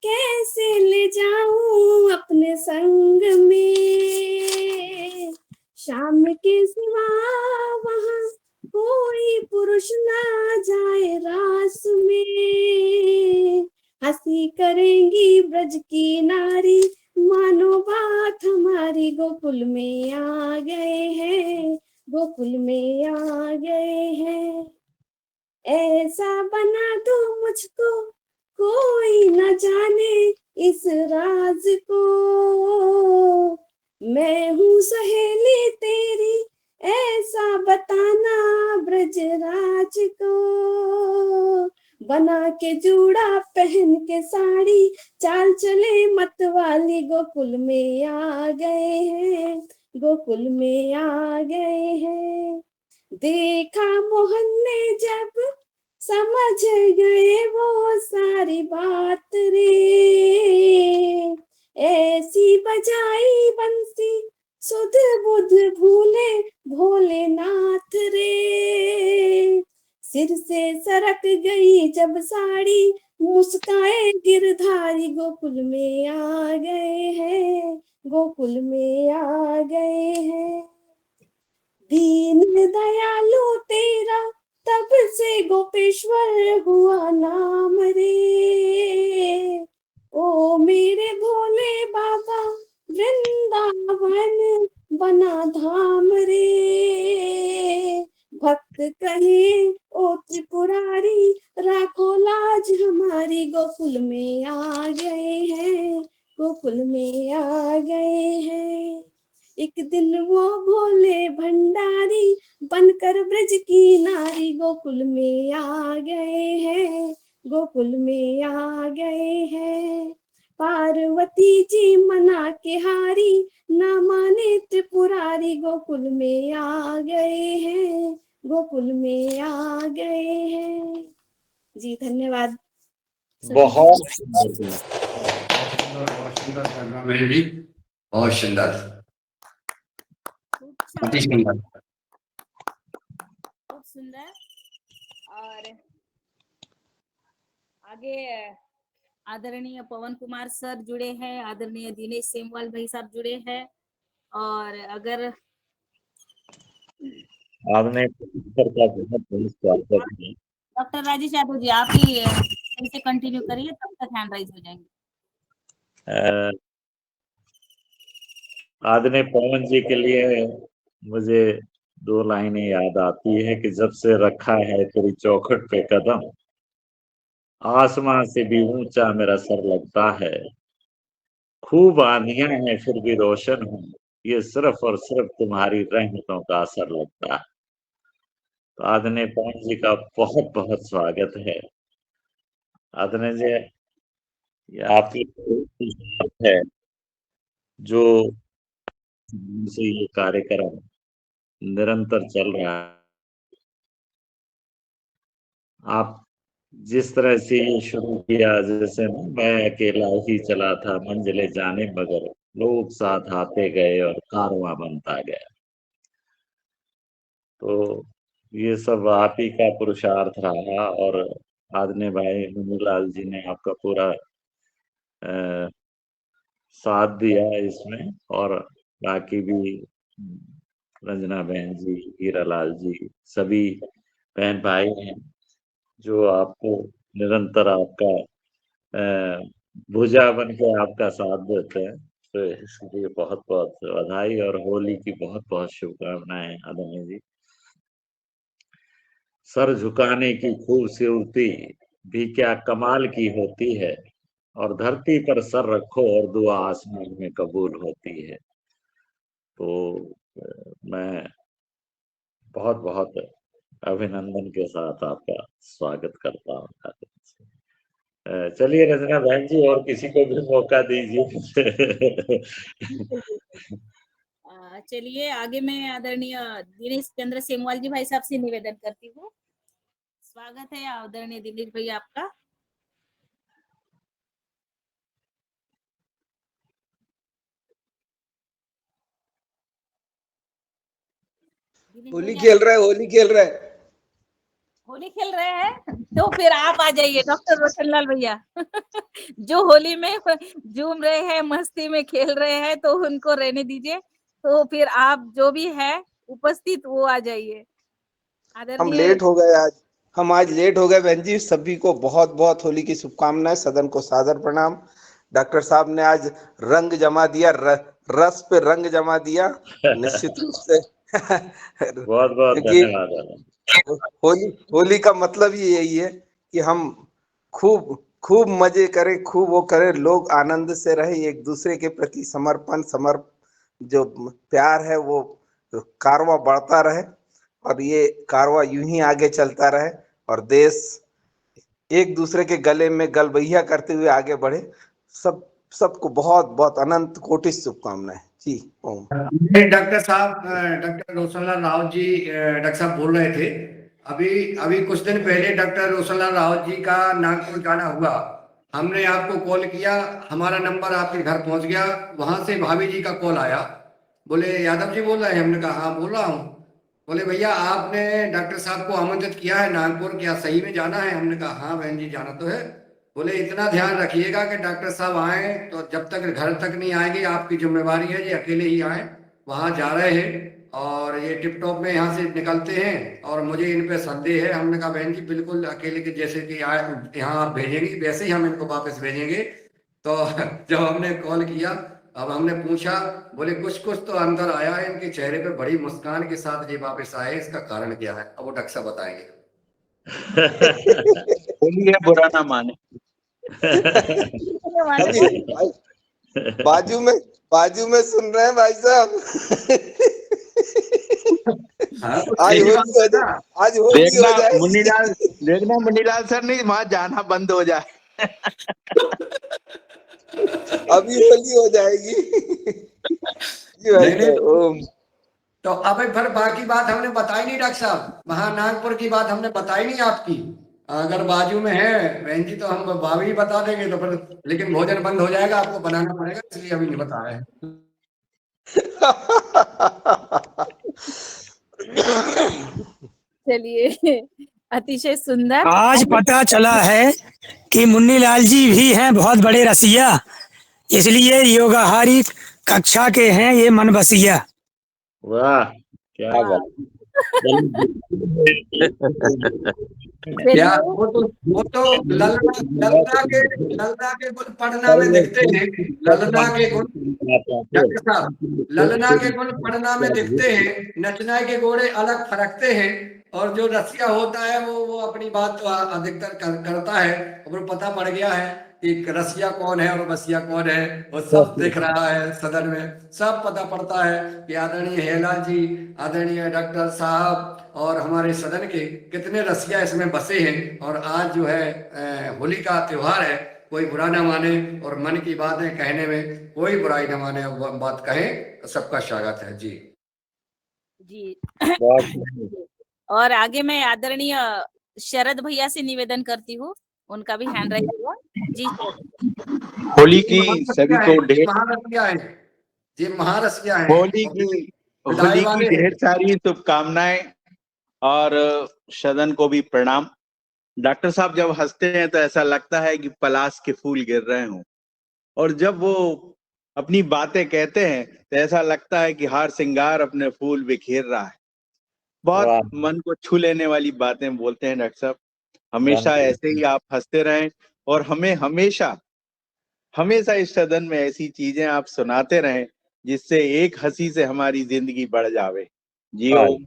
कैसे ले जाऊं अपने संग में, की नारी, मानो बात हमारी, गोकुल में आ गए हैं, गोकुल में आ गए हैं। ऐसा बना दो मुझको कोई न जाने इस राज को, मैं हूँ सहेली तेरी ऐसा बताना ब्रजराज को। बना के जूड़ा पहन के साड़ी, चाल चले मतवाली, गोकुल में आ गए हैं, गोकुल में आ गए हैं। देखा मोहन ने जब समझ गए वो सारी बात रे, ऐसी बजाई बंसी सुध बुध भूले भोलेनाथ रे। सिर से सरक गई जब साड़ी, मुस्काए गिरधारी, गोकुल में आ गए हैं, गोकुल में आ गए हैं। दीन दयालु तेरा तब से गोपेश्वर हुआ नाम रे, ओ मेरे भोले बाबा वृंदावन बना धाम रे। भक्त कहे ओ त्रिपुरारी, राखो लाज हमारी, गोकुल में आ गए हैं, गोकुल में आ गए हैं। एक दिन वो भोले भंडारी बनकर ब्रज की नारी, गोकुल में आ गए हैं, गोकुल में आ गए हैं। पार्वती जी मना के हारी, ना माने त्रिपुरारी, गोकुल में आ गए हैं, गोकुल में आ गए हैं। जी धन्यवाद। बहुत सुंदर। बहुत सुंदर करना बहन जी, बहुत सुंदर, खूब अच्छा अति लगा, सुंदर। खूब सुंदर। और आगे आदरणीय पवन कुमार सर जुड़े हैं, आदरणीय दिनेश सेमवाल भाई साहब जुड़े हैं। और अगर आपने सर का बहुत बहुत स्वागत है। डॉक्टर राजेश यादव जी आप ही ऐसे कंटिन्यू करिए, तब तक हैंड राइज हो जाएंगे। आदरणीय पवन जी के लिए मुझे 2 लाइनें याद आती है कि जब से रखा है तेरी चौखट पे कदम, आसमां से भी ऊंचा मेरा सर लगता है। खूब आंधियां हैं फिर भी रोशन हूँ, ये सिर्फ और सिर्फ तुम्हारी रहमतों का असर लगता है। तो आदरणीय पवन जी का बहुत बहुत स्वागत है। आदरणीय जी, ये आपकी है जो से ये कार्यक्रम निरंतर चल रहा है। आप जिस तरह से ये शुरू किया, जैसे मैं अकेला ही चला था मंजिले जाने मगर, लोग साथ आते गए और कारवां बनता गया। तो ये सब आप ही का पुरुषार्थ रहा और आदरणीय भाई मुनीलाल जी ने आपका पूरा साथ दिया इसमें, और बाकी भी रंजना बहन जी, हीरालाल जी, सभी बहन भाई हैं जो आपको निरंतर आपका भुजा बन के आपका साथ देते हैं। तो इसके लिए बहुत बहुत बधाई और होली की बहुत बहुत शुभकामनाएं आदरणीय जी। सर झुकाने की खूबसूरती भी क्या कमाल की होती है, और धरती पर सर रखो और दुआ आसमान में कबूल होती है। तो मैं बहुत बहुत अभिनंदन के साथ आपका स्वागत करता हूँ। चलिए रचना बहन जी, और किसी को भी मौका दीजिए। चलिए आगे मैं आदरणीय दिनेश चंद्र सेमवाल जी भाई साहब से निवेदन करती हूँ। स्वागत है आदरणीय दिनेश भैया आपका। होली खेल रहा है, होली खेल रहा है। होली खेल रहे हैं तो फिर आप आ जाइए डॉक्टर रोशनलाल भैया। जो होली में झूम रहे हैं, मस्ती में खेल रहे हैं, तो उनको रहने दीजिए। तो फिर आप जो भी है उपस्थित वो आ जाइए। हम लेट हो गए आज, हम आज लेट हो गए बहन जी। सभी को बहुत बहुत होली की शुभकामनाएं, सदन को सादर प्रणाम। डॉक्टर साहब ने आज रंग जमा दिया, रस पे रंग जमा दिया निश्चित रूप से। बहुत बहुत क्योंकि धन्यवाद। होली का मतलब ही यही है कि हम खूब मजे करें, खूब वो करें, लोग आनंद से रहे, एक दूसरे के प्रति समर्पण जो प्यार है वो कारवां बढ़ता रहे, और ये कारवां यूं ही आगे चलता रहे और देश एक दूसरे के गले में गलबैया करते हुए आगे बढ़े। सबको बहुत बहुत अनंत कोटि शुभकामनाएं जी। ओम। डॉक्टर साहब, डॉक्टर रोशनलाल रावत जी, डॉक्टर साहब बोल रहे थे अभी कुछ दिन पहले डॉक्टर रोशनलाल रावत जी का नागपुर जाना हुआ। हमने आपको कॉल किया, हमारा नंबर आपके घर पहुंच गया। वहां से भाभी जी का कॉल आया, बोले यादव जी बोल रहे हैं। हमने कहा हाँ बोल रहा हूँ। बोले भैया आपने डॉक्टर साहब को आमंत्रित किया है नागपुर, क्या सही में जाना है? हमने कहा हाँ बहन जी जाना तो है। बोले इतना ध्यान रखिएगा कि डॉक्टर साहब आए तो जब तक घर तक नहीं आएंगे आपकी जिम्मेवारी है, ये अकेले ही आए। वहां जा रहे हैं और ये टिप टॉप में यहाँ से निकलते हैं और मुझे इन पे संदेह है। हमने कहा बहन जी बिल्कुल अकेले के जैसे कि आए यहाँ आप भेजेंगे वैसे ही हम इनको वापस भेजेंगे। तो जब हमने कॉल किया, अब हमने पूछा, बोले कुछ तो अंदर आया है इनके चेहरे पे, बड़ी मुस्कान के साथ ये वापस आए, इसका कारण क्या है? अब वो डॉक्टर साहब बताएंगे। होली है, बुरा ना माने। अभी बाजू में सुन रहे हैं भाई साहब। आज होली हो जाए। देखना मुन्नीलाल सर नहीं वहां जाना बंद हो जाए। अभी होली हो जाएगी। तो अब फिर बाकी बात हमने बताई नहीं डॉक्टर साहब, वहां नागपुर की बात हमने बताई नहीं आपकी। अगर बाजू में है बहन जी तो हम भाभी बता देंगे तो फिर, लेकिन भोजन बंद हो जाएगा, आपको बनाना पड़ेगा, इसलिए अभी नहीं बता रहे हैं। चलिए, अतिशय सुंदर। आज पता चला है कि मुन्नीलाल जी भी हैं बहुत बड़े रसिया, इसलिए योगाहारी कक्षा के हैं ये मन बसिया। वाह क्या बात। क्या वो तो ललना के गुण पढ़ना में दिखते हैं। ललना के गुण डॉक्टर साहब, ललना के गुण पढ़ना में दिखते हैं, नचना के घोड़े अलग फरकते हैं, और जो रसिया होता है वो अपनी बात तो अधिकतर करता है। और पता पड़ गया है कि रसिया कौन है और बसिया कौन है, वो सब दिख रहा है सदन में, सब पता पड़ता है कि आदरणीय हेला जी, आदरणीय डॉक्टर साहब और हमारे सदन के कितने रसिया इसमें बसे हैं। और आज जो है होली का त्योहार है, कोई बुरा ना माने और मन की बातें कहने में कोई बुराई ना माने, बात कहें, सबका स्वागत है जी। जी। और आगे मैं आदरणीय शरद भैया से निवेदन करती हूँ, उनका भी हैंड राइज हुआ जी। होली की सभी को ढेर होली की ढेर सारी शुभकामनाएं और सदन को भी प्रणाम। डॉक्टर साहब जब हंसते हैं तो ऐसा लगता है कि पलाश के फूल गिर रहे हों, और जब वो अपनी बातें कहते हैं तो ऐसा लगता है कि हार श्रृंगार अपने फूल बिखेर रहा है। बहुत मन को छू लेने वाली बातें बोलते हैं डॉक्टर साहब। हमेशा ऐसे ही आप हंसते रहें और हमें हमेशा इस सदन में ऐसी चीजें आप सुनाते रहें जिससे एक हंसी से हमारी जिंदगी बढ़ जावे जी। ओम।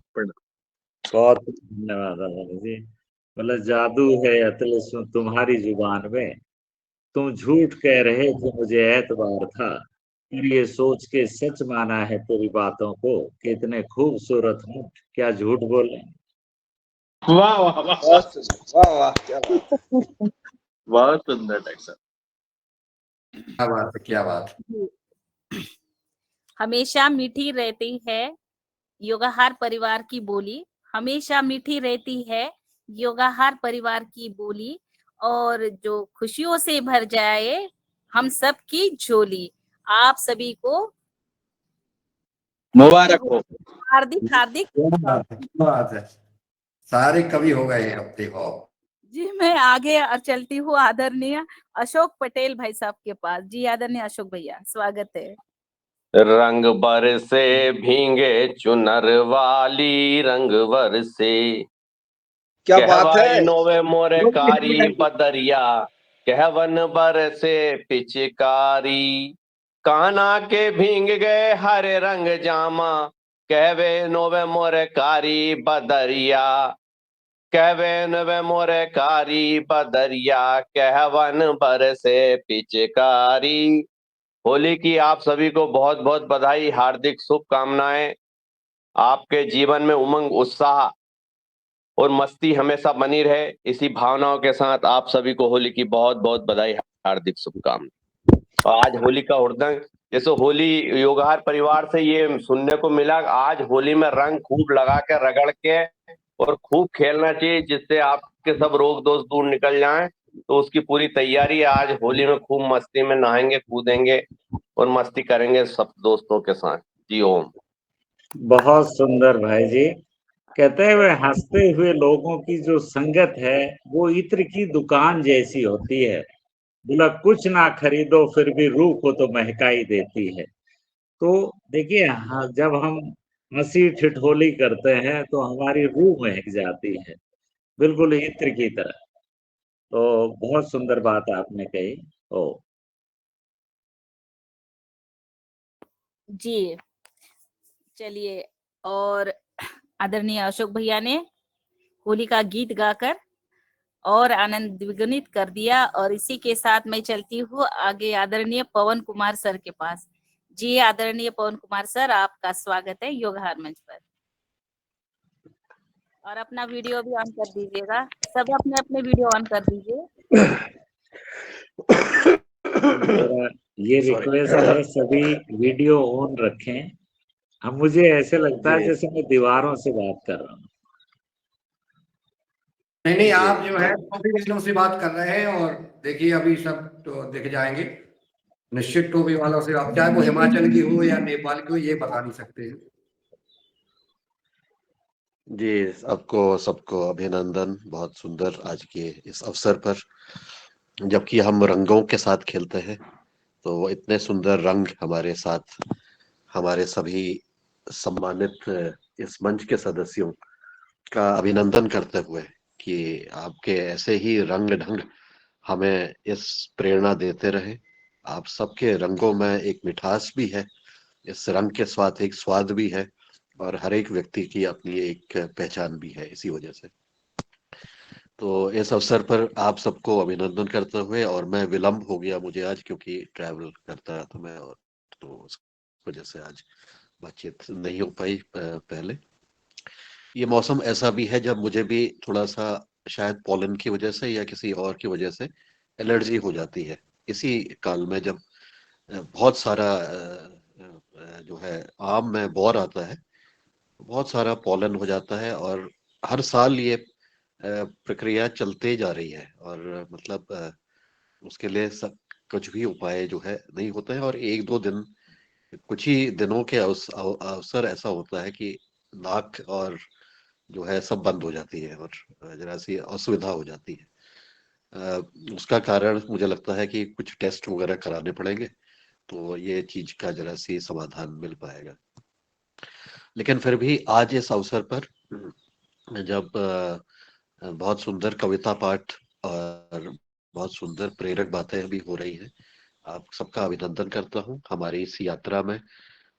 बहुत धन्यवाद जी। मतलब जादू है अतल तुम्हारी जुबान में, तुम झूठ कह रहे थे मुझे एतबार था, फिर ये सोच के सच माना है तेरी बातों को कि इतने खूबसूरत हूँ क्या झूठ बोले। वाह वाह वाह वाह वाह, क्या बात। बहुत सुंदर डॉक्टर साहब, क्या बात है, क्या बात। हमेशा मीठी रहती है योगाहार परिवार की बोली, हमेशा मीठी रहती है योगाहार परिवार की बोली, और जो खुशियों से भर जाए हम सब की झोली। आप सभी को मुबारक हो। हार्दिक बात है, सारे कवि हो गए हैं अब देखो जी। मैं आगे चलती हूँ आदरणीय अशोक पटेल भाई साहब के पास। जी आदरणीय अशोक भैया, स्वागत है। रंग बरसे भींगे चुनर वाली, रंग बरसे क्या बात है। नोवे मोरे कारी बदरिया, कहवन बरसे पिचकारी। कान्हा के भींग गए हरे रंग जामा, कहवे नोवे मोरे कारी बदरिया। कहवे नोवे मोरे कारी बदरिया, कहवन बरसे पिचकारी। होली की आप सभी को बहुत बहुत बधाई, हार्दिक शुभकामनाएं। आपके जीवन में उमंग, उत्साह और मस्ती हमेशा बनी रहे। इसी भावनाओं के साथ आप सभी को होली की बहुत बहुत बधाई, हार्दिक शुभकामनाएं। और आज होली का हुड़दंग, जैसे होली योगहार परिवार से ये सुनने को मिला, आज होली में रंग खूब लगा के रगड़ के और खूब खेलना चाहिए, जिससे आपके सब रोग दोष दूर निकल जाएं। तो उसकी पूरी तैयारी है। आज होली में खूब मस्ती में नहाएंगे, कूदेंगे और मस्ती करेंगे सब दोस्तों के साथ। जी ओम। बहुत सुंदर भाई जी। कहते हुए हंसते हुए लोगों की जो संगत है वो इत्र की दुकान जैसी होती है। बोला कुछ ना खरीदो फिर भी रूह को तो महकाई देती है। तो देखिए, जब हम हंसी ठिठोली करते हैं तो हमारी रूह महक जाती है, बिल्कुल इत्र की तरह। तो बहुत सुंदर बात आपने कही। ओ जी, चलिए। और आदरणीय अशोक भैया ने होली का गीत गाकर और आनंद द्विगुणित कर दिया। और इसी के साथ मैं चलती हूँ आगे आदरणीय पवन कुमार सर के पास। जी आदरणीय पवन कुमार सर, आपका स्वागत है योगहार मंच पर। और अपना वीडियो भी ऑन कर दीजिएगा, सब अपने अपने वीडियो ऑन कर दीजिए। मेरा ये रिक्वेस्ट है, सभी वीडियो ऑन रखें। अब मुझे ऐसे लगता है जैसे मैं दीवारों से बात कर रहा हूँ। नहीं, आप जो है टोपी वालों से बात कर रहे हैं। और देखिए अभी सब तो देख जाएंगे निश्चित। टोपी वालों से आप, चाहे वो हिमाचल की हो या नेपाल की हो, ये बता नहीं सकते हैं। जी, सबको सबको अभिनंदन। बहुत सुंदर आज के इस अवसर पर, जबकि हम रंगों के साथ खेलते हैं, तो वो इतने सुंदर रंग हमारे साथ, हमारे सभी सम्मानित इस मंच के सदस्यों का अभिनंदन करते हुए कि आपके ऐसे ही रंग ढंग हमें इस प्रेरणा देते रहे। आप सबके रंगों में एक मिठास भी है, इस रंग के साथ एक स्वाद भी है, और हर एक व्यक्ति की अपनी एक पहचान भी है। इसी वजह से तो इस अवसर पर आप सबको अभिनंदन करते हुए, और मैं विलंब हो गया मुझे आज, क्योंकि ट्रैवल करता था मैं, और तो उस वजह से आज बातचीत नहीं हो पाई पहले। ये मौसम ऐसा भी है जब मुझे भी थोड़ा सा शायद पॉलन की वजह से या किसी और की वजह से एलर्जी हो जाती है। इसी काल में जब बहुत सारा जो है आम में बौर आता है, बहुत सारा पॉलन हो जाता है, और हर साल ये प्रक्रिया चलते जा रही है। और मतलब उसके लिए सब कुछ भी उपाय जो है नहीं होता है, और एक दो दिन, कुछ ही दिनों के अवसर ऐसा होता है कि नाक और जो है सब बंद हो जाती है, और जरा सी असुविधा हो जाती है। उसका कारण मुझे लगता है कि कुछ टेस्ट वगैरह कराने पड़ेंगे, तो ये चीज का जरा सी समाधान मिल पाएगा। लेकिन फिर भी आज इस अवसर पर जब बहुत सुंदर कविता पाठ और बहुत सुंदर प्रेरक बातें भी हो रही हैं, आप सबका अभिनंदन करता हूं हमारी इस यात्रा में,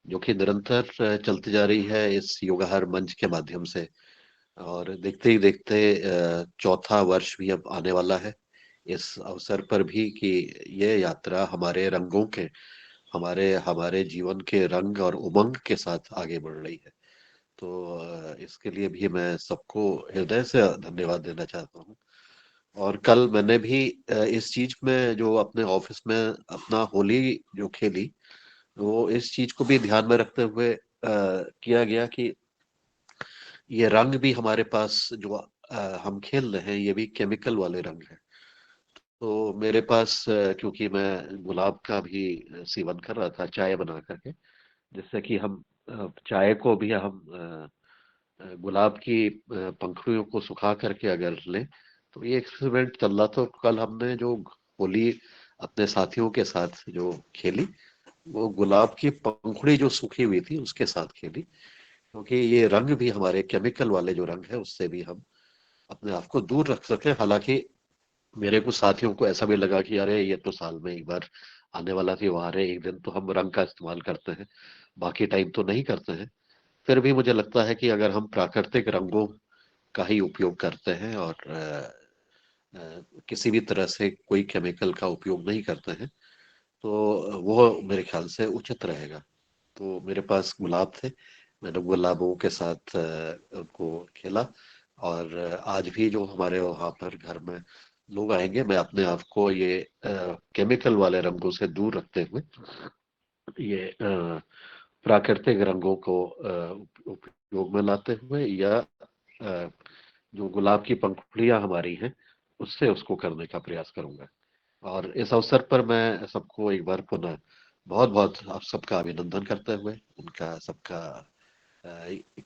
जो कि निरंतर चलती जा रही है इस योगहार मंच के माध्यम से। और देखते ही देखते चौथा वर्ष भी अब आने वाला है इस अवसर पर भी, कि ये यात्रा हमारे रंगों के, हमारे हमारे जीवन के रंग और उमंग के साथ आगे बढ़ रही है। तो इसके लिए भी मैं सबको हृदय से धन्यवाद देना चाहता हूँ। और कल मैंने भी इस चीज में, जो अपने ऑफिस में अपना होली जो खेली, वो इस चीज को भी ध्यान में रखते हुए किया गया कि ये रंग भी हमारे पास जो हम खेल रहे हैं, ये भी केमिकल वाले रंग हैं। तो मेरे पास क्योंकि मैं गुलाब का भी सेवन कर रहा था चाय बना करके, जिससे कि हम चाय को भी हम गुलाब की पंखुड़ियों को सुखा करके अगर लें, तो ये एक्सपेरिमेंट चल रहा था। कल हमने जो होली अपने साथियों के साथ जो खेली, वो गुलाब की पंखुड़ी जो सूखी हुई थी उसके साथ खेली, क्योंकि ये रंग भी हमारे केमिकल वाले जो रंग है उससे भी हम अपने आप को दूर रख सके। हालांकि मेरे कुछ साथियों को ऐसा भी लगा कि अरे ये तो साल में एक बार आने वाला त्योहार है, एक दिन तो हम रंग का इस्तेमाल करते हैं, बाकी टाइम तो नहीं करते हैं। फिर भी मुझे लगता है कि अगर हम प्राकृतिक रंगों का ही उपयोग करते हैं और किसी भी तरह से कोई केमिकल का उपयोग नहीं करते हैं, तो वो मेरे ख्याल से उचित रहेगा। तो मेरे पास गुलाब थे, मैंने गुलाबों के साथ उनको खेला। और आज भी जो हमारे वहाँ पर घर में लोग आएंगे, मैं अपने आप को ये केमिकल वाले रंगों से दूर रखते हुए ये प्राकृतिक रंगों को उपयोग में लाते हुए, या जो गुलाब की पंखुड़ियां हमारी हैं उससे उसको करने का प्रयास करूंगा। और इस अवसर पर मैं सबको एक बार पुनः बहुत बहुत आप सबका अभिनंदन करते हुए, उनका सबका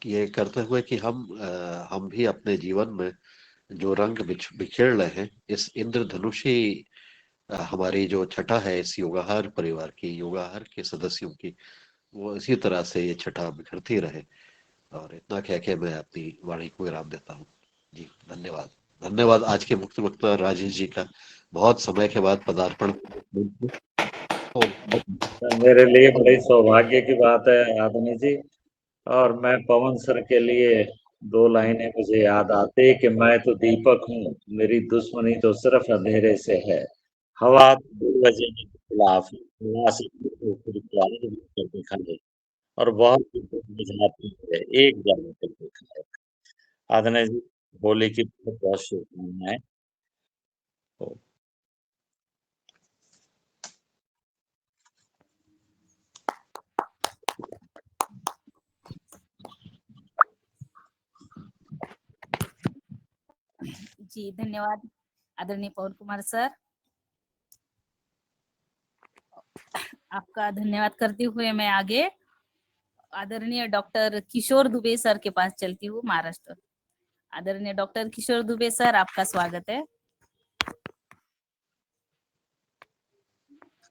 ये करते हुए कि हम भी अपने जीवन में जो रंग बिखेर रहे हैं, इस इंद्रधनुषी हमारी जो छटा है इस योगाहार परिवार की, योगाहार के सदस्यों की, वो इसी तरह से ये छटा बिखरती रहे। और इतना कह के मैं अपनी वाणी को विराम देता हूँ। जी धन्यवाद। धन्यवाद आज के मुख्य वक्ता राजेश जी का, बहुत समय के बाद पदार्पण। मेरे लिए बड़ी सौभाग्य की बात है आदमी जी। और मैं पवन सर के लिए 2 लाइनें मुझे याद आते कि मैं तो दीपक हूँ, मेरी दुश्मनी तो सिर्फ अंधेरे से है। हवा बजे के खिलाफ हवा से खुद को आग कर देखा है और बहुत बुझाती है एक जगह पर देखा है। आदरणीय जी, होली की बहुत बहुत शुभकामनाएं। जी धन्यवाद आदरणीय पवन कुमार सर। आपका धन्यवाद करते हुए मैं आगे आदरणीय डॉक्टर किशोर दुबे सर के पास चलती हूँ, महाराष्ट्र। आदरणीय डॉक्टर किशोर दुबे सर, आपका स्वागत है।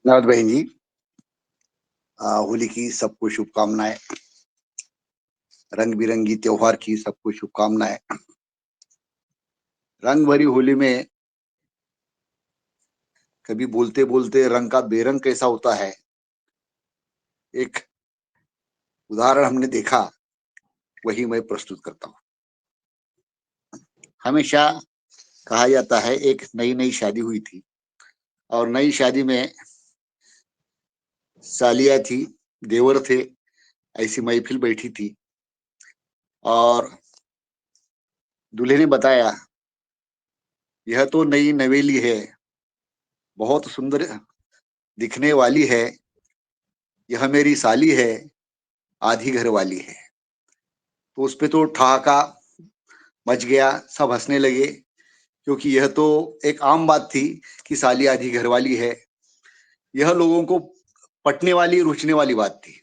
धन्यवाद बहन जी। होली की सबको शुभकामनाएं, रंग बिरंगी त्योहार की सबको शुभकामनाएं। रंग भरी होली में कभी बोलते बोलते रंग का बेरंग कैसा होता है, एक उदाहरण हमने देखा, वही मैं प्रस्तुत करता हूँ। हमेशा कहा जाता है, एक नई नई शादी हुई थी और नई शादी में सालिया थी, देवर थे, ऐसी महफिल बैठी थी और दूल्हे ने बताया, यह तो नई नवेली है, बहुत सुंदर दिखने वाली है, यह मेरी साली है, आधी घर वाली है। तो उस पे तो ठहाका मच गया, सब हंसने लगे, क्योंकि यह तो एक आम बात थी कि साली आधी घर वाली है। यह लोगों को पटने वाली, रुचने वाली बात थी।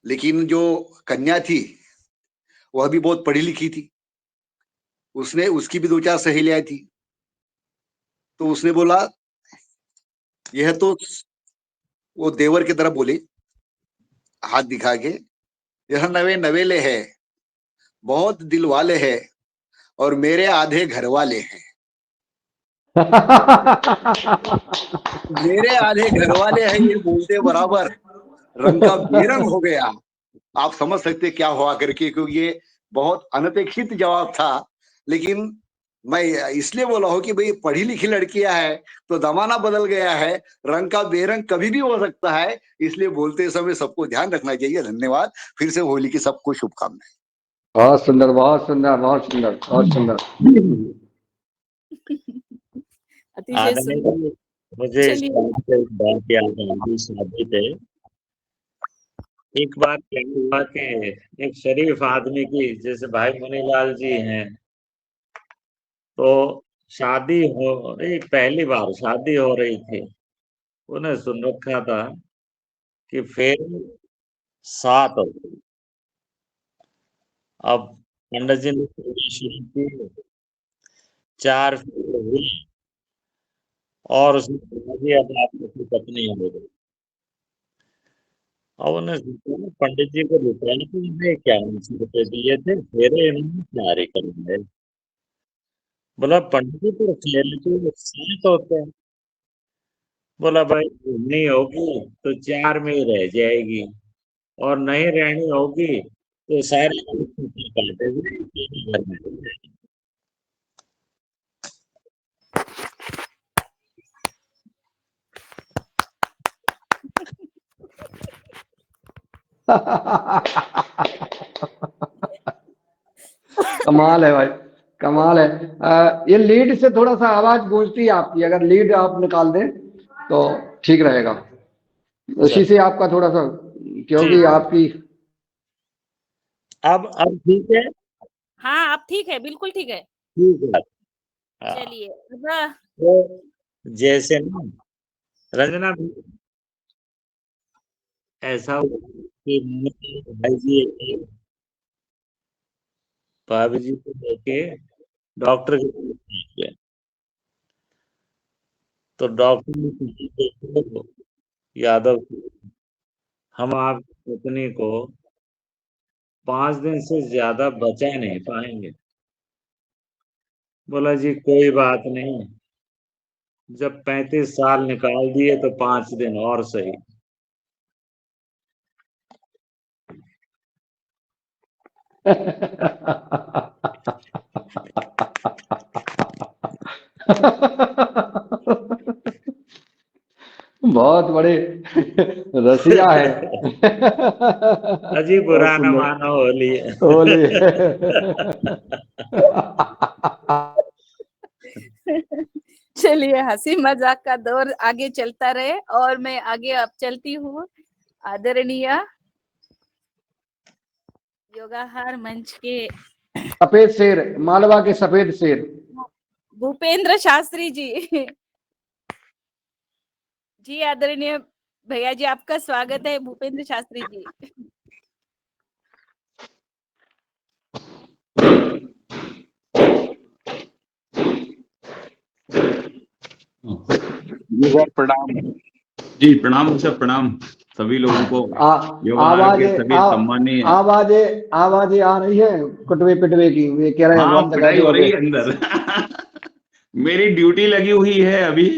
लेकिन जो कन्या थी वह भी बहुत पढ़ी लिखी थी, उसकी भी 2-4 सहेलियां थी। तो उसने बोला, यह तो, वो देवर की तरफ बोले हाथ दिखा के, यह नवे नवेले है, बहुत दिल वाले है और मेरे आधे घर वाले हैं। मेरे आधे घर वाले हैं, ये बोलते बराबर रंग का बेरंग हो गया। आप समझ सकते क्या हुआ करके, क्योंकि ये बहुत अनपेक्षित जवाब था। लेकिन मैं इसलिए बोला हूं कि भाई पढ़ी लिखी लड़कियां है तो जमाना बदल गया है, रंग का बेरंग कभी भी हो सकता है, इसलिए बोलते समय सबको ध्यान रखना चाहिए। धन्यवाद। फिर से होली की सबको शुभकामनाएं। बहुत सुंदर, बहुत सुंदर, बहुत सुंदर, बहुत सुंदर। अतिशय सुंदर। मुझे चलिए, बात याद आई, शादी पे एक बार क्या हुआ कि एक शरीफ आदमी की, जैसे भाई मुनीलाल जी हैं, तो शादी हो रही, पहली बार शादी हो रही थी। उन्हें सुन रखा था कि फेरे 7 हो गई। अब पंडित जी ने शुरू की, 4 फेरे हुई और उसने कहा कि अब आपकी पत्नी हो गई। और उन्हें पंडित जी को रुपया तो उन्हें 51 रुपए दिए थे, फेरे इन्होंने 4 ही करवाए। बोला पंडित जी तो खेल तो सात होते हैं। बोला भाई नहीं होगी तो 4 में ही रह जाएगी, और नहीं रहनी होगी तो सारी काटे हुए घर में रह जाएगी। कमाल है भाई, कमाल है। ये लीड से थोड़ा सा आवाज गूंजती है आपकी, अगर लीड आप निकाल दें तो ठीक रहेगा, उसी से आपका थोड़ा सा, क्योंकि आपकी अब ठीक है। हाँ अब ठीक है, बिल्कुल ठीक है। ठीक है। हाँ, चलिए तो जैसे ना रंजना ऐसा हुआ कि भाई जी भाभी जी को लेके डॉक्टर के पास गए। तो डॉक्टर ने पूछा, "देखो यादव, हम आपकी पत्नी को 5 दिन से ज्यादा बचा नहीं पाएंगे।" बोला जी कोई बात नहीं, जब 35 साल निकाल दिए तो 5 दिन और सही। बहुत बड़े रसिया है। अजी बहुत बुरा न सुंदर मानो, होली है। होली। चलिए हंसी मजाक का दौर आगे चलता रहे, और मैं आगे अब चलती हूँ आदरणीय योगाहार मंच के सफेद शेर, मालवा के सफेद शेर भूपेंद्र शास्त्री जी। जी आदरणीय भैया जी, आपका स्वागत है भूपेंद्र शास्त्री जी। जी सर प्रणाम। जी प्रणाम सर, प्रणाम सभी लोगों को, योगाहार के सभी सम्मानीय। आवाजें आ रही है कुटवे पिटवे की, ये कह रहे हैं हाँ बंद पिटाई कर हो रही दो। है अंदर। मेरी ड्यूटी लगी हुई है अभी,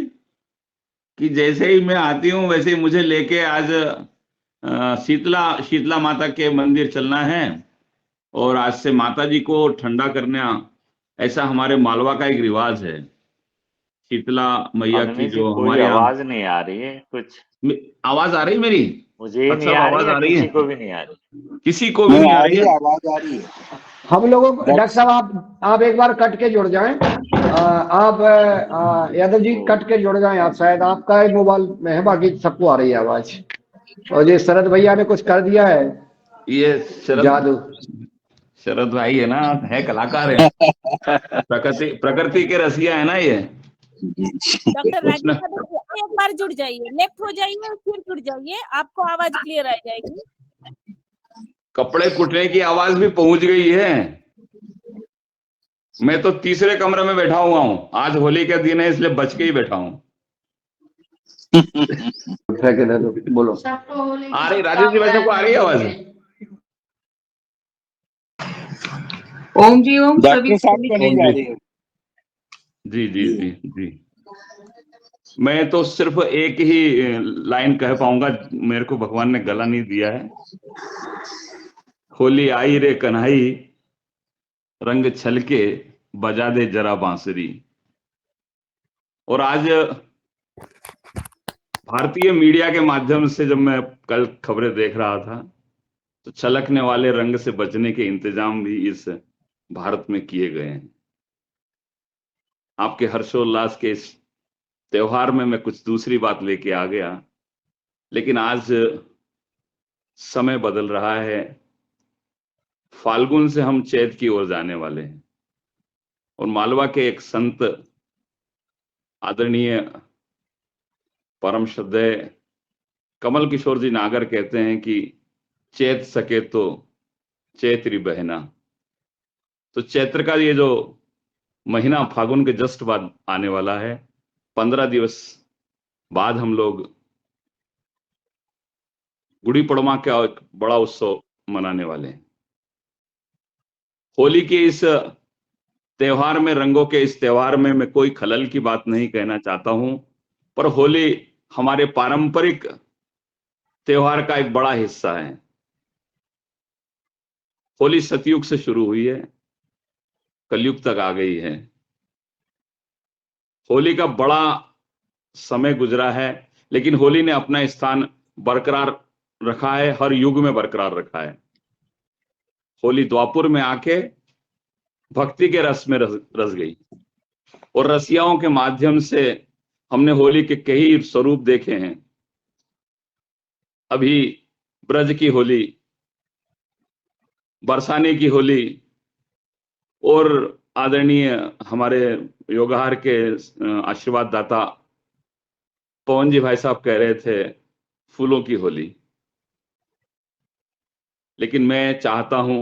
कि जैसे ही मैं आती हूँ वैसे ही मुझे लेके आज शीतला माता के मंदिर चलना है, और आज से माता जी को ठंडा करना, ऐसा हमारे मालवा का एक रिवाज है। शीतला मैया की जो कोई हमारे यहाँ आवाज नहीं आ रही है कुछ। आवाज आ रही मेरी? मुझे ही डॉक्टर नहीं साहब आ रही आवाज है, आ रही किसी है? को भी नहीं आ रही। किसी को भी नहीं आ रही है? आवाज आ रही है। हम लोगों को डॉक्टर साहब आप एक बार कट के जुड़ जाएं। आप यादव जी कट के जुड़ जाएं, आप शायद आपका ही मोबाइल में है, बाकी सबको आ रही है आवाज। और ये शरद भैया ने कुछ कर दिया है, ये जादू। शरद भाई है ना, है कलाकार है, प्रकृति के रसिया है ना ये। डॉक्टर कुछ ना राजीव यादव जी, एक बार जुड़ जाइए, लेफ्ट हो जाइए फिर जुड़ जाइए, आपको आवाज क्लियर आ जाएगी। कपड़े कुटने की आवाज भी पहुंच गई है। मैं तो तीसरे कमरे में बैठा हुआ हूँ, आज होली का दिन है इसलिए बच के ही बैठा हूँ। बोलो। आ रही राजेश जी, वैसे को आ रही है आवाज? ओम जी ओम। डॉक्टर साहब को नहीं जा रही है। जी जी जी जी। मैं तो सिर्फ एक ही लाइन कह पाऊंगा, मेरे को भगवान ने गला नहीं दिया है। होली आई रे कन्हई, रंग छलके बजा दे जरा बांसुरी। और आज भारतीय मीडिया के माध्यम से जब मैं कल खबरें देख रहा था, तो छलकने वाले रंग से बचने के इंतजाम भी इस भारत में किए गए हैं। आपके हर्षोल्लास के इस त्योहार में मैं कुछ दूसरी बात लेके आ गया, लेकिन आज समय बदल रहा है। फाल्गुन से हम चैत की ओर जाने वाले हैं, और मालवा के एक संत आदरणीय परम श्रद्धेय कमल किशोर जी नागर कहते हैं कि चैत सके तो चैत्री बहना। तो चैत्र का ये जो महीना फागुन के जस्ट बाद आने वाला है, 15 दिवस बाद हम लोग गुड़ी पड़वा का एक बड़ा उत्सव मनाने वाले हैं। होली के इस त्योहार में, रंगों के इस त्योहार में मैं कोई खलल की बात नहीं कहना चाहता हूं, पर होली हमारे पारंपरिक त्योहार का एक बड़ा हिस्सा है। होली सतयुग से शुरू हुई है, कलयुग तक आ गई है। होली का बड़ा समय गुजरा है, लेकिन होली ने अपना स्थान बरकरार रखा है, हर युग में बरकरार रखा है। होली द्वापुर में आके भक्ति के रस में रस गई, और रसियाओं के माध्यम से हमने होली के कई स्वरूप देखे हैं। अभी ब्रज की होली, बरसाने की होली, और आदरणीय हमारे योगहार के आशीर्वाद दाता पवन जी भाई साहब कह रहे थे फूलों की होली। लेकिन मैं चाहता हूं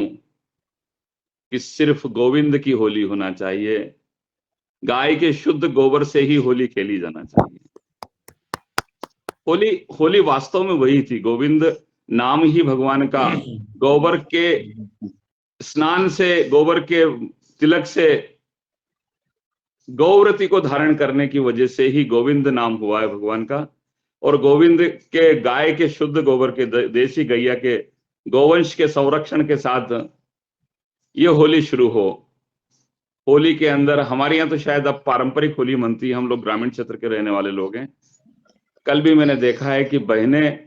कि सिर्फ गोविंद की होली होना चाहिए, गाय के शुद्ध गोबर से ही होली खेली जाना चाहिए। होली वास्तव में वही थी, गोविंद नाम ही भगवान का, गोबर के स्नान से, गोबर के तिलक से, गौरती को धारण करने की वजह से ही गोविंद नाम हुआ है भगवान का। और गोविंद के गाय के शुद्ध गोबर के, देसी गैया के गोवंश के संरक्षण के साथ ये होली शुरू हो। होली के अंदर हमारे यहाँ तो शायद अब पारंपरिक होली मनती है, हम लोग ग्रामीण क्षेत्र के रहने वाले लोग हैं। कल भी मैंने देखा है कि बहनें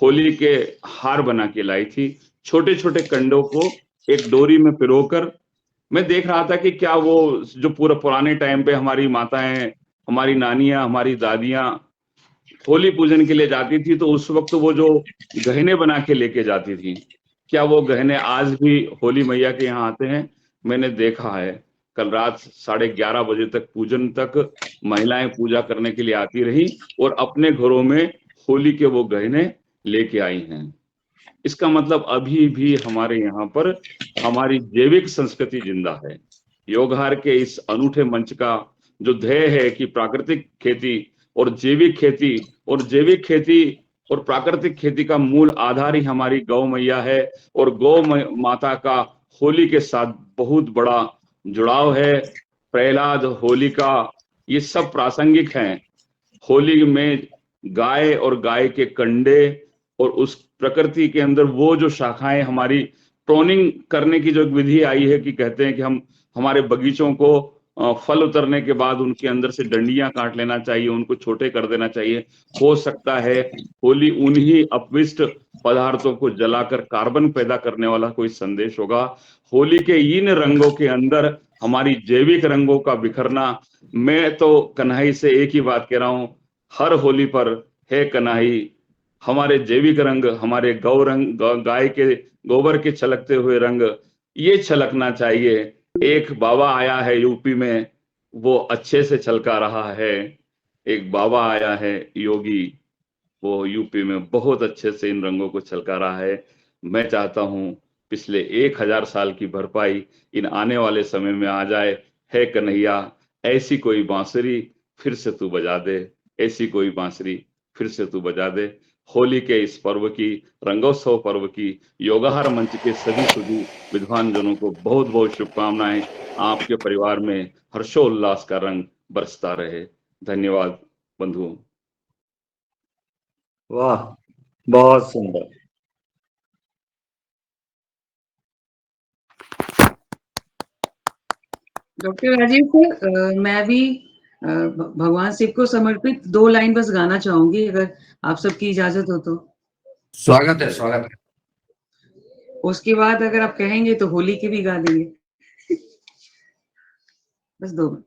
होली के हार बना के लाई थी, छोटे छोटे कंडों को एक डोरी में पिरोकर। मैं देख रहा था कि क्या वो जो पूरा पुराने टाइम पे हमारी माताएं, हमारी नानियां, हमारी दादियां होली पूजन के लिए जाती थी, तो उस वक्त वो जो गहने बना के लेके जाती थी, क्या वो गहने आज भी होली मैया के यहाँ आते हैं? मैंने देखा है। कल रात 11:30 बजे तक पूजन तक महिलाएं पूजा करने के लिए आती रही और अपने घरों में होली के वो गहने लेके आई हैं। इसका मतलब अभी भी हमारे यहाँ पर हमारी जैविक संस्कृति जिंदा है। योगहार के इस अनूठे मंच का जो ध्येय है कि प्राकृतिक खेती और जैविक खेती, और जैविक खेती और प्राकृतिक खेती का मूल आधार ही हमारी गौ मैया है, और गौ माता का होली के साथ बहुत बड़ा जुड़ाव है। प्रहलाद, होलिका, ये सब प्रासंगिक हैं। होली में गाय और गाय के कंडे और उस प्रकृति के अंदर वो जो शाखाएं, हमारी प्रोनिंग करने की जो विधि आई है कि कहते हैं कि हम हमारे बगीचों को फल उतरने के बाद उनके अंदर से डंडियां काट लेना चाहिए, उनको छोटे कर देना चाहिए। हो सकता है होली उन्हीं अपविष्ट पदार्थों को जलाकर कार्बन पैदा करने वाला कोई संदेश होगा। होली के इन रंगों के अंदर हमारी जैविक रंगों का बिखरना। मैं तो कन्हई से एक ही बात कह रहा हूं, हर होली पर हे कन्हई, हमारे जैविक रंग, हमारे गौ रंग, गाय के गोबर के छलकते हुए रंग, ये छलकना चाहिए। एक बाबा आया है यूपी में, वो अच्छे से छलका रहा है। एक बाबा आया है योगी, वो यूपी में बहुत अच्छे से इन रंगों को छलका रहा है। मैं चाहता हूं पिछले 1000 साल की भरपाई इन आने वाले समय में आ जाए। है कन्हैया, ऐसी कोई बांसुरी फिर से तू बजा दे, ऐसी कोई बांसुरी फिर से तू बजा दे। होली के इस पर्व की, रंगोत्सव पर्व की, योगहार मंच के सभी सुधी विद्वान जनों को बहुत बहुत शुभकामनाएं। आपके परिवार में हर्षोल्लास का रंग बरसता रहे। धन्यवाद बंधुओं। वाह, बहुत सुंदर। डॉक्टर राजीव सर, मैं भी भगवान शिव को समर्पित 2 लाइन बस गाना चाहूंगी, अगर आप सबकी इजाजत हो तो। स्वागत है, स्वागत है। उसके बाद अगर आप कहेंगे तो होली की भी गा देंगे। बस 2 मिनट।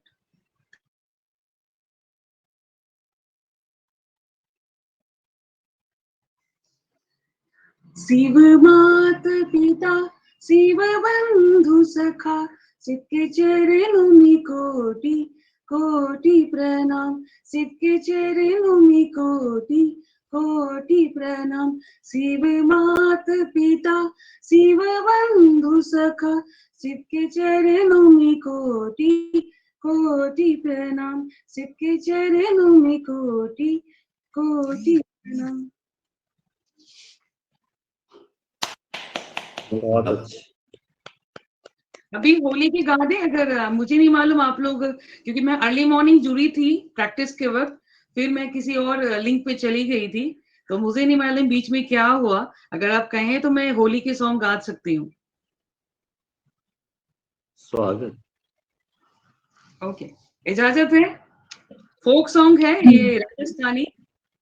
शिव मात पिता, शिव बंधु सखा, शिव के चरणों में कोटि कोटि प्रणाम, शिव के चरणों में कोटि कोटि प्रणाम। शिव मात पिता, शिव बंधु सखा, शिव के चरणों में कोटि कोटि प्रणाम, शिव के चरणों में कोटि कोटि प्रणाम। बहुत अच्छा। अभी होली की गा दें अगर मुझे नहीं मालूम आप लोग, क्योंकि मैं अर्ली मॉर्निंग जुड़ी थी प्रैक्टिस के वक्त, फिर मैं किसी और लिंक पे चली गई थी, तो मुझे नहीं मालूम बीच में क्या हुआ। अगर आप कहें तो मैं होली के सॉन्ग गा सकती हूँ। स्वागत। ओके, इजाजत है। फोक सॉन्ग है ये राजस्थानी।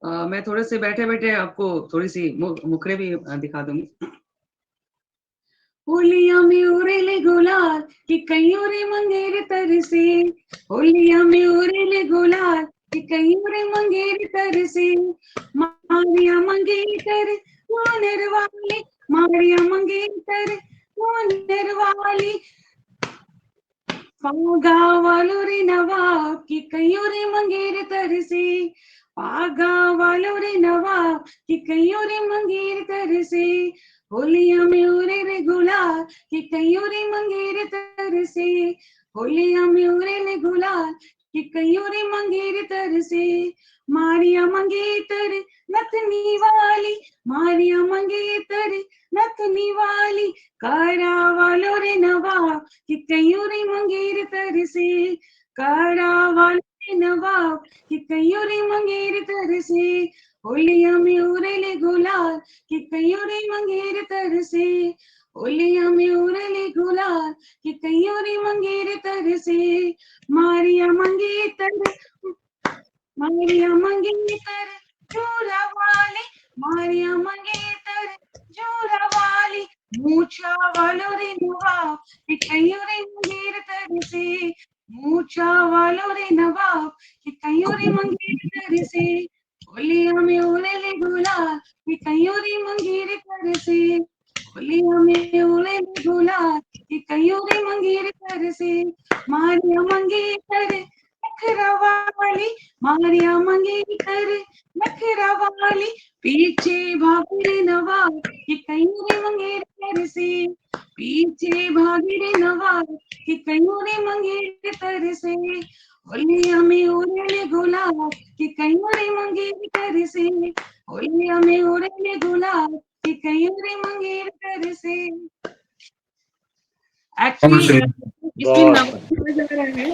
मैं थोड़े से बैठे बैठे आपको थोड़ी सी मुखड़े भी दिखा दूंगी। होलिया में उड़ेले गुलाल कि कहीं रे मंगेर तरसे, होलिया में उड़ेले गुलाल कि कहीं रे मंगेर तरसे, मारिया मंगेतर वानर वाली, मारिया मंगेतर वानर वाली, पागा वालो रे नवाब कि कहीं रे मंगेर तरसे, पागा वालो रे नवाब कि कहीं रे मंगेर तरसे, होलिया में उड़े रे गुलाल कि कहीं रे मंगेर तरसे, होलिया में उड़े रे गुलाल कि कहीं रे मंगेर तरसे, मारिया मंगेतर नथनी वाली, मारिया मंगेतर नथनी वाली, कारा वालो रे नवाब कि कहीं रे मंगेर तरसे, कारा वालो रे नवाब कि कहीं रे मंगेर तरसे, होलिया में उड़ेले गुलाल कि कहीं रे मंगेर तरसे, होलिया में उड़ेले गुलाल कि कहीं रे मंगेर तरसे, मारिया मंगेतर, मारिया मंगेतर जोरा वाली, मारिया मंगेतर जोरा वाली, मूछा वालो रे नवाब कि कहीं रे मंगेर तरसे, मूछा वालो रे नवाब कि कहीं रे मंगेर तरसे, होलिया में उड़ेले गुलाल कि कहीं रे मंगेर तरसे, होलिया में उड़ेले गुलाल कि कहीं रे मंगेर तरसे, मारिया मंगेतर नखरा वाली, मारिया मंगेतर नखरा वाली, पीछे भागे रे नवाब कि कहीं रे मंगेर तरसे, पीछे भागे रे नवाब कि कहीं रे मंगेर तरसे, होलिया में उड़ेले गुलाल कि कहीं रे मंगेर तरसे, होलिया में उड़ेले गुलाल कि कहीं रे मंगेर तरसे। एक्चुअली इसमें नवाब कहा जा रहा है,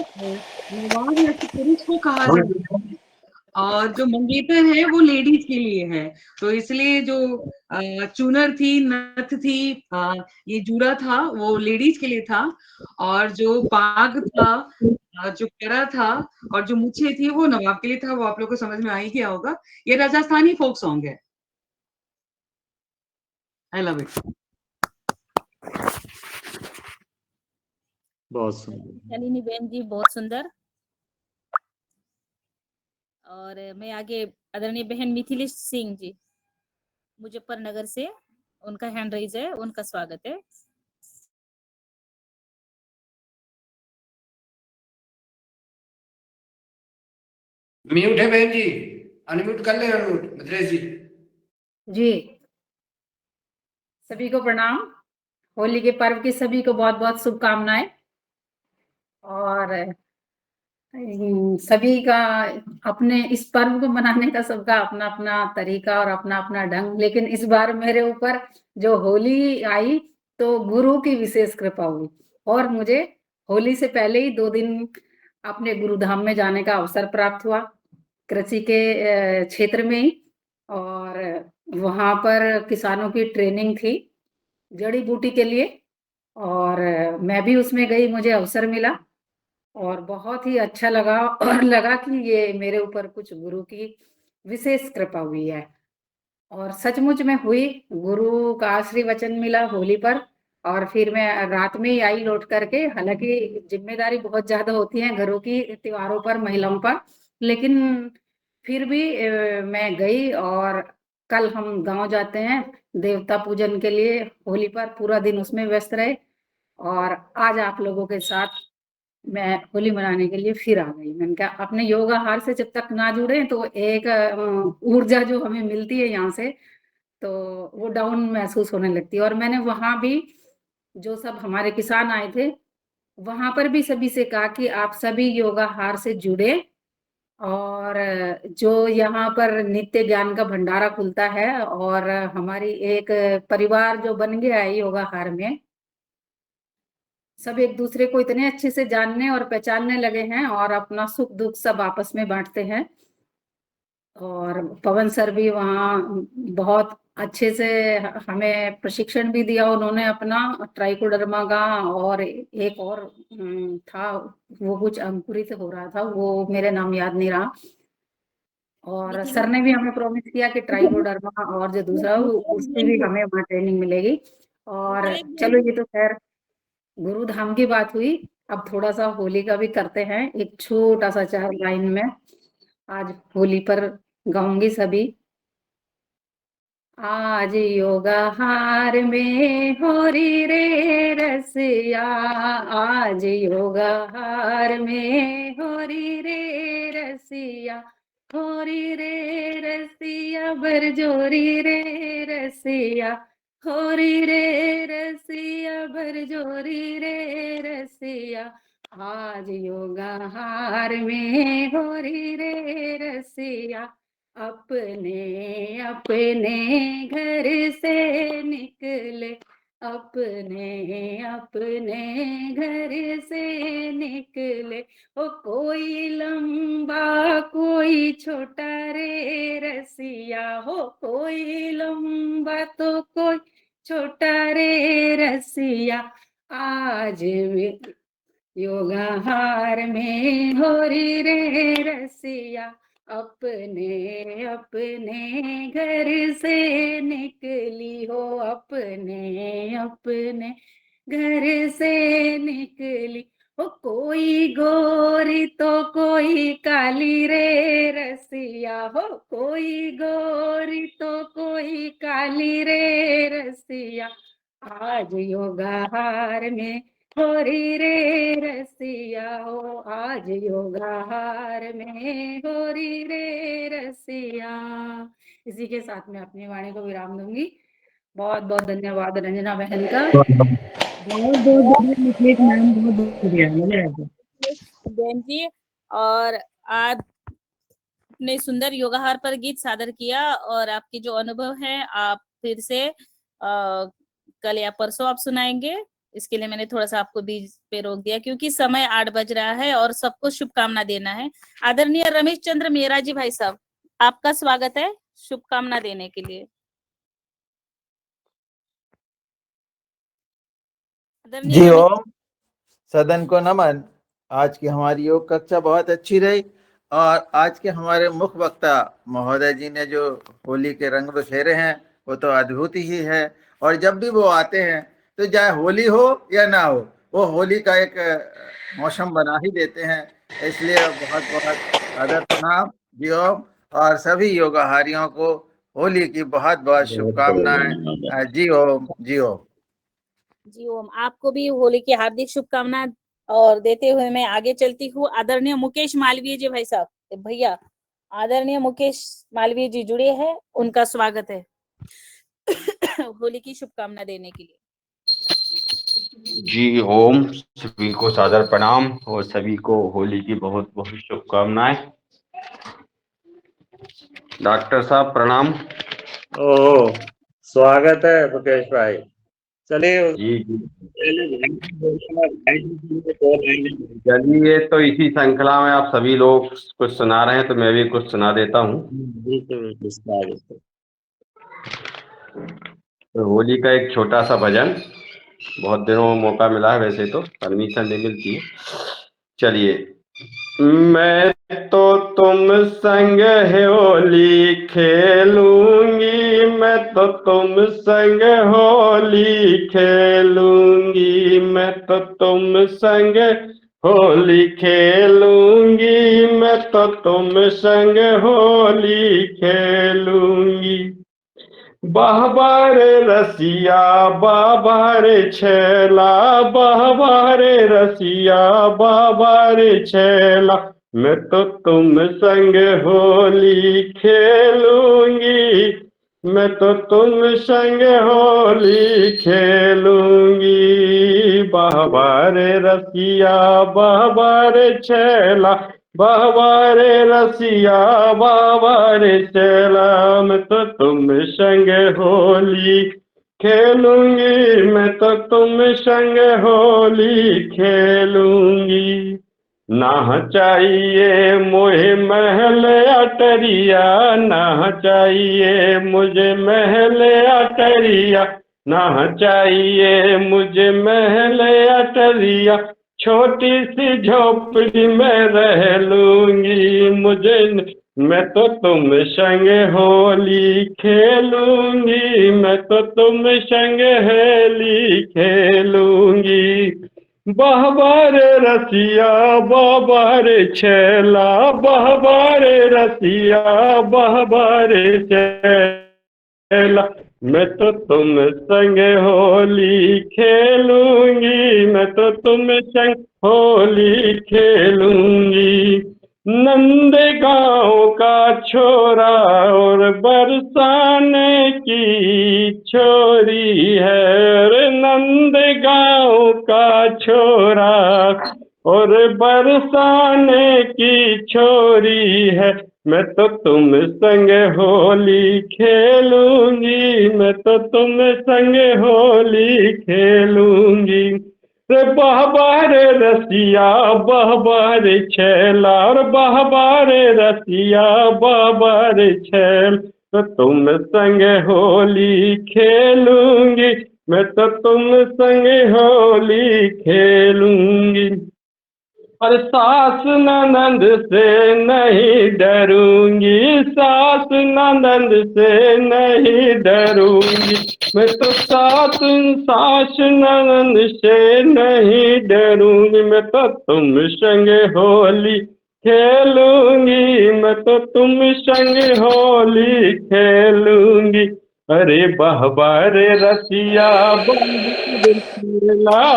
नवाब या पुरुष को कहा जा रहा है, और जो मंगेतर है वो लेडीज के लिए है, तो इसलिए जो चूनर थी, नथ थी, ये जूड़ा था वो लेडीज के लिए था, और जो पाग था, जो करा था, और जो मुछे थी वो नवाब के लिए था। वो आप लोग को समझ में आ ही गया होगा। ये राजस्थानी फोक सॉन्ग है। I love it. बहुत सुंदर। शालिनी बहन जी बहुत सुंदर। और मैं आगे आदरणीय बहन मिथिलेश सिंह जी मुजफ्फरनगर से, उनका हैंड रेज है, उनका स्वागत है। म्यूट है बहन जी, अनम्यूट कर ले। अनम्यूट मिथिलेश जी। जी सभी को प्रणाम। होली के पर्व की सभी को बहुत बहुत शुभकामनाएं। और सभी का अपने इस पर्व को मनाने का सबका अपना अपना तरीका और अपना अपना ढंग, लेकिन इस बार मेरे ऊपर जो होली आई तो गुरु की विशेष कृपा हुई, और मुझे होली से पहले ही 2 दिन अपने गुरुधाम में जाने का अवसर प्राप्त हुआ, कृषि के क्षेत्र में ही। और वहां पर किसानों की ट्रेनिंग थी जड़ी बूटी के लिए, और मैं भी उसमें गई, मुझे अवसर मिला और बहुत ही अच्छा लगा, और लगा कि ये मेरे ऊपर कुछ गुरु की विशेष कृपा हुई है, और सचमुच में हुई। गुरु का आशीर्वचन मिला होली पर, और फिर मैं रात में ही आई लौट करके। हालांकि जिम्मेदारी बहुत ज्यादा होती है घरों की त्योहारों पर, महिलाओं पर, लेकिन फिर भी मैं गई। और कल हम गांव जाते हैं देवता पूजन के लिए, होली पर पूरा दिन उसमें व्यस्त रहे, और आज आप लोगों के साथ मैं होली मनाने के लिए फिर आ गई। मैंने कहा अपने योगाहार से जब तक ना जुड़े तो एक ऊर्जा जो हमें मिलती है यहाँ से, तो वो डाउन महसूस होने लगती है। और मैंने वहां भी जो सब हमारे किसान आए थे वहां पर भी सभी से कहा कि आप सभी योगाहार से जुड़े, और जो यहाँ पर नित्य ज्ञान का भंडारा खुलता है, और हमारी एक परिवार जो बन गया है योगाहार में, सब एक दूसरे को इतने अच्छे से जानने और पहचानने लगे हैं और अपना सुख दुख सब आपस में बांटते हैं। और पवन सर भी वहाँ बहुत अच्छे से हमें प्रशिक्षण भी दिया उन्होंने अपना ट्राइकोडर्मा का, और एक और था वो कुछ अंकुरित हो रहा था, वो मेरे नाम याद नहीं रहा। और सर ने भी हमें प्रॉमिस किया कि ट्राइकोडर्मा और जो दूसरा उसकी भी हमें वहाँ ट्रेनिंग मिलेगी। और चलो ये तो खैर गुरु धाम की बात हुई, अब थोड़ा सा होली का भी करते हैं, एक छोटा सा 4 लाइन में आज होली पर गाऊंगी सभी। आज योगा हार में होरी रे रसिया, आज योगा हार में होरी रे रसिया, होरी रे रसिया बरजोरी रे रसिया, होरी रे रसिया बरजोरी रे रसिया, आज योगा हार में होरी रे रसिया, अपने अपने घर से निकले, अपने अपने घर से निकले, ओ कोई लंबा कोई छोटा रे रसिया, हो कोई लंबा तो कोई छोटा रे रसिया, आज योगा हार में होरी रे रसिया, अपने अपने घर से निकली हो, अपने अपने घर से निकली, ओ कोई गोरी तो कोई काली रे रसिया, हो कोई गोरी तो कोई काली रे रसिया, आज योगा हार में होरी रे रसिया, हो आज योगा हार में होरी रे रसिया। इसी के साथ में अपनी वाणी को विराम दूंगी। बहुत बहुत धन्यवाद रंजना बहन का। बहुत बहुत बढ़िया मैम, बहुत बढ़िया बहन जी, और आज अपने सुंदर योगाहार पर गीत सादर किया, और आपके जो अनुभव है आप फिर से कल या परसों आप सुनाएंगे। इसके लिए मैंने थोड़ा सा आपको बीच पे रोक दिया क्योंकि समय 8 बज रहा है और सबको शुभकामना देना है। आदरणीय रमेश चंद्र मेहरा जी भाई साहब, आपका स्वागत है शुभकामना देने के लिए। जी ओम, सदन को नमन। आज की हमारी योग कक्षा बहुत अच्छी रही और आज के हमारे मुख्य वक्ता महोदय जी ने जो होली के रंग बिखेरे हैं वो तो अद्भुत ही है। और जब भी वो आते हैं तो चाहे होली हो या ना हो, वो होली का एक मौसम बना ही देते हैं। इसलिए बहुत बहुत आदर प्रणाम जी ओम, और सभी योगाहारियों को होली की बहुत बहुत शुभकामनाएं। जी ओम जी ओम जी ओम, आपको भी होली की हार्दिक शुभकामना और देते हुए मैं आगे चलती हूँ। आदरणीय मुकेश मालवीय जी भाई साहब, भैया आदरणीय मुकेश मालवीय जी जुड़े हैं, उनका स्वागत है होली की शुभकामना देने के लिए। जी ओम, सभी को सादर प्रणाम और सभी को होली की बहुत बहुत शुभकामनाएं। डॉक्टर साहब प्रणाम। ओ स्वागत है मुकेश भाई। चलिए चलिए, तो इसी श्रृंखला में आप सभी लोग कुछ सुना रहे हैं तो मैं भी कुछ सुना देता हूँ। तो होली का एक छोटा सा भजन, बहुत दिनों में मौका मिला है, वैसे तो परमिशन नहीं मिलती है। चलिए। मैं तो तुम संग होली खेलूंगी, मैं तो तुम संग होली खेलूंगी, मैं तो तुम संग होली खेलूंगी, मैं तो तुम संग होली खेलूंगी। बाहबारे रसिया बाबारे छैला, बाहबारे रसिया बाबारे छैला, मैं तो तुम संग होली खेलूंगी, मैं तो तुम संग होली खेलूंगी। बाहबारे रसिया बाबारे छैला, बाबारे रसिया बाबारे छैला, मैं तो तुम संग होली खेलूंगी, मैं तो तुम संग होली खेलूंगी। ना चाहिए मुझे महल अटरिया, ना चाहिए मुझे महल अटरिया, ना चाहिए मुझे महल अटरिया, छोटी सी झोपड़ी में रह लूंगी। मैं तो तुम संग होली खेलूंगी, मैं तो तुम संग होली खेलूंगी। बहबारे रसिया बहबारे छैला, बहबारे रसिया बहबारे छैला, मैं तो तुम संग होली खेलूंगी, मैं तो तुम संग होली खेलूंगी। नंद गांव का छोरा और बरसाने की छोरी है रे, नंद गांव का छोरा और बरसाने की छोरी है। मैं तो तुम संग होली खेलूंगी, मैं तो तुम संग होली खेलूंगी। रे बहबारे रसिया बहबारे छैला, और बहबारे रसिया बहबारे छैल, तो तुम संग होली खेलूंगी, मैं तो तुम संग होली खेलूंगी। और सास ननद से नहीं डरूंगी, सास ननद से नहीं डरूंगी, मैं तो सास ननद से नहीं डरूंगी। मैं तो तुम संग होली खेलूंगी, मैं तो तुम संग होली खेलूंगी। अरे बहबारे रसिया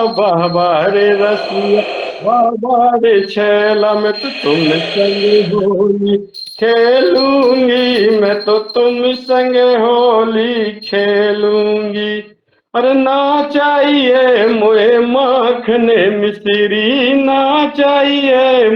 बहबारे रसिया बहबारे छैला, मैं तो तुम संग होली खेलूंगी, मैं तो तुम संग होली खेलूंगी। अरे ना चाहिए मुझे माखने मिश्री, ना चाहिए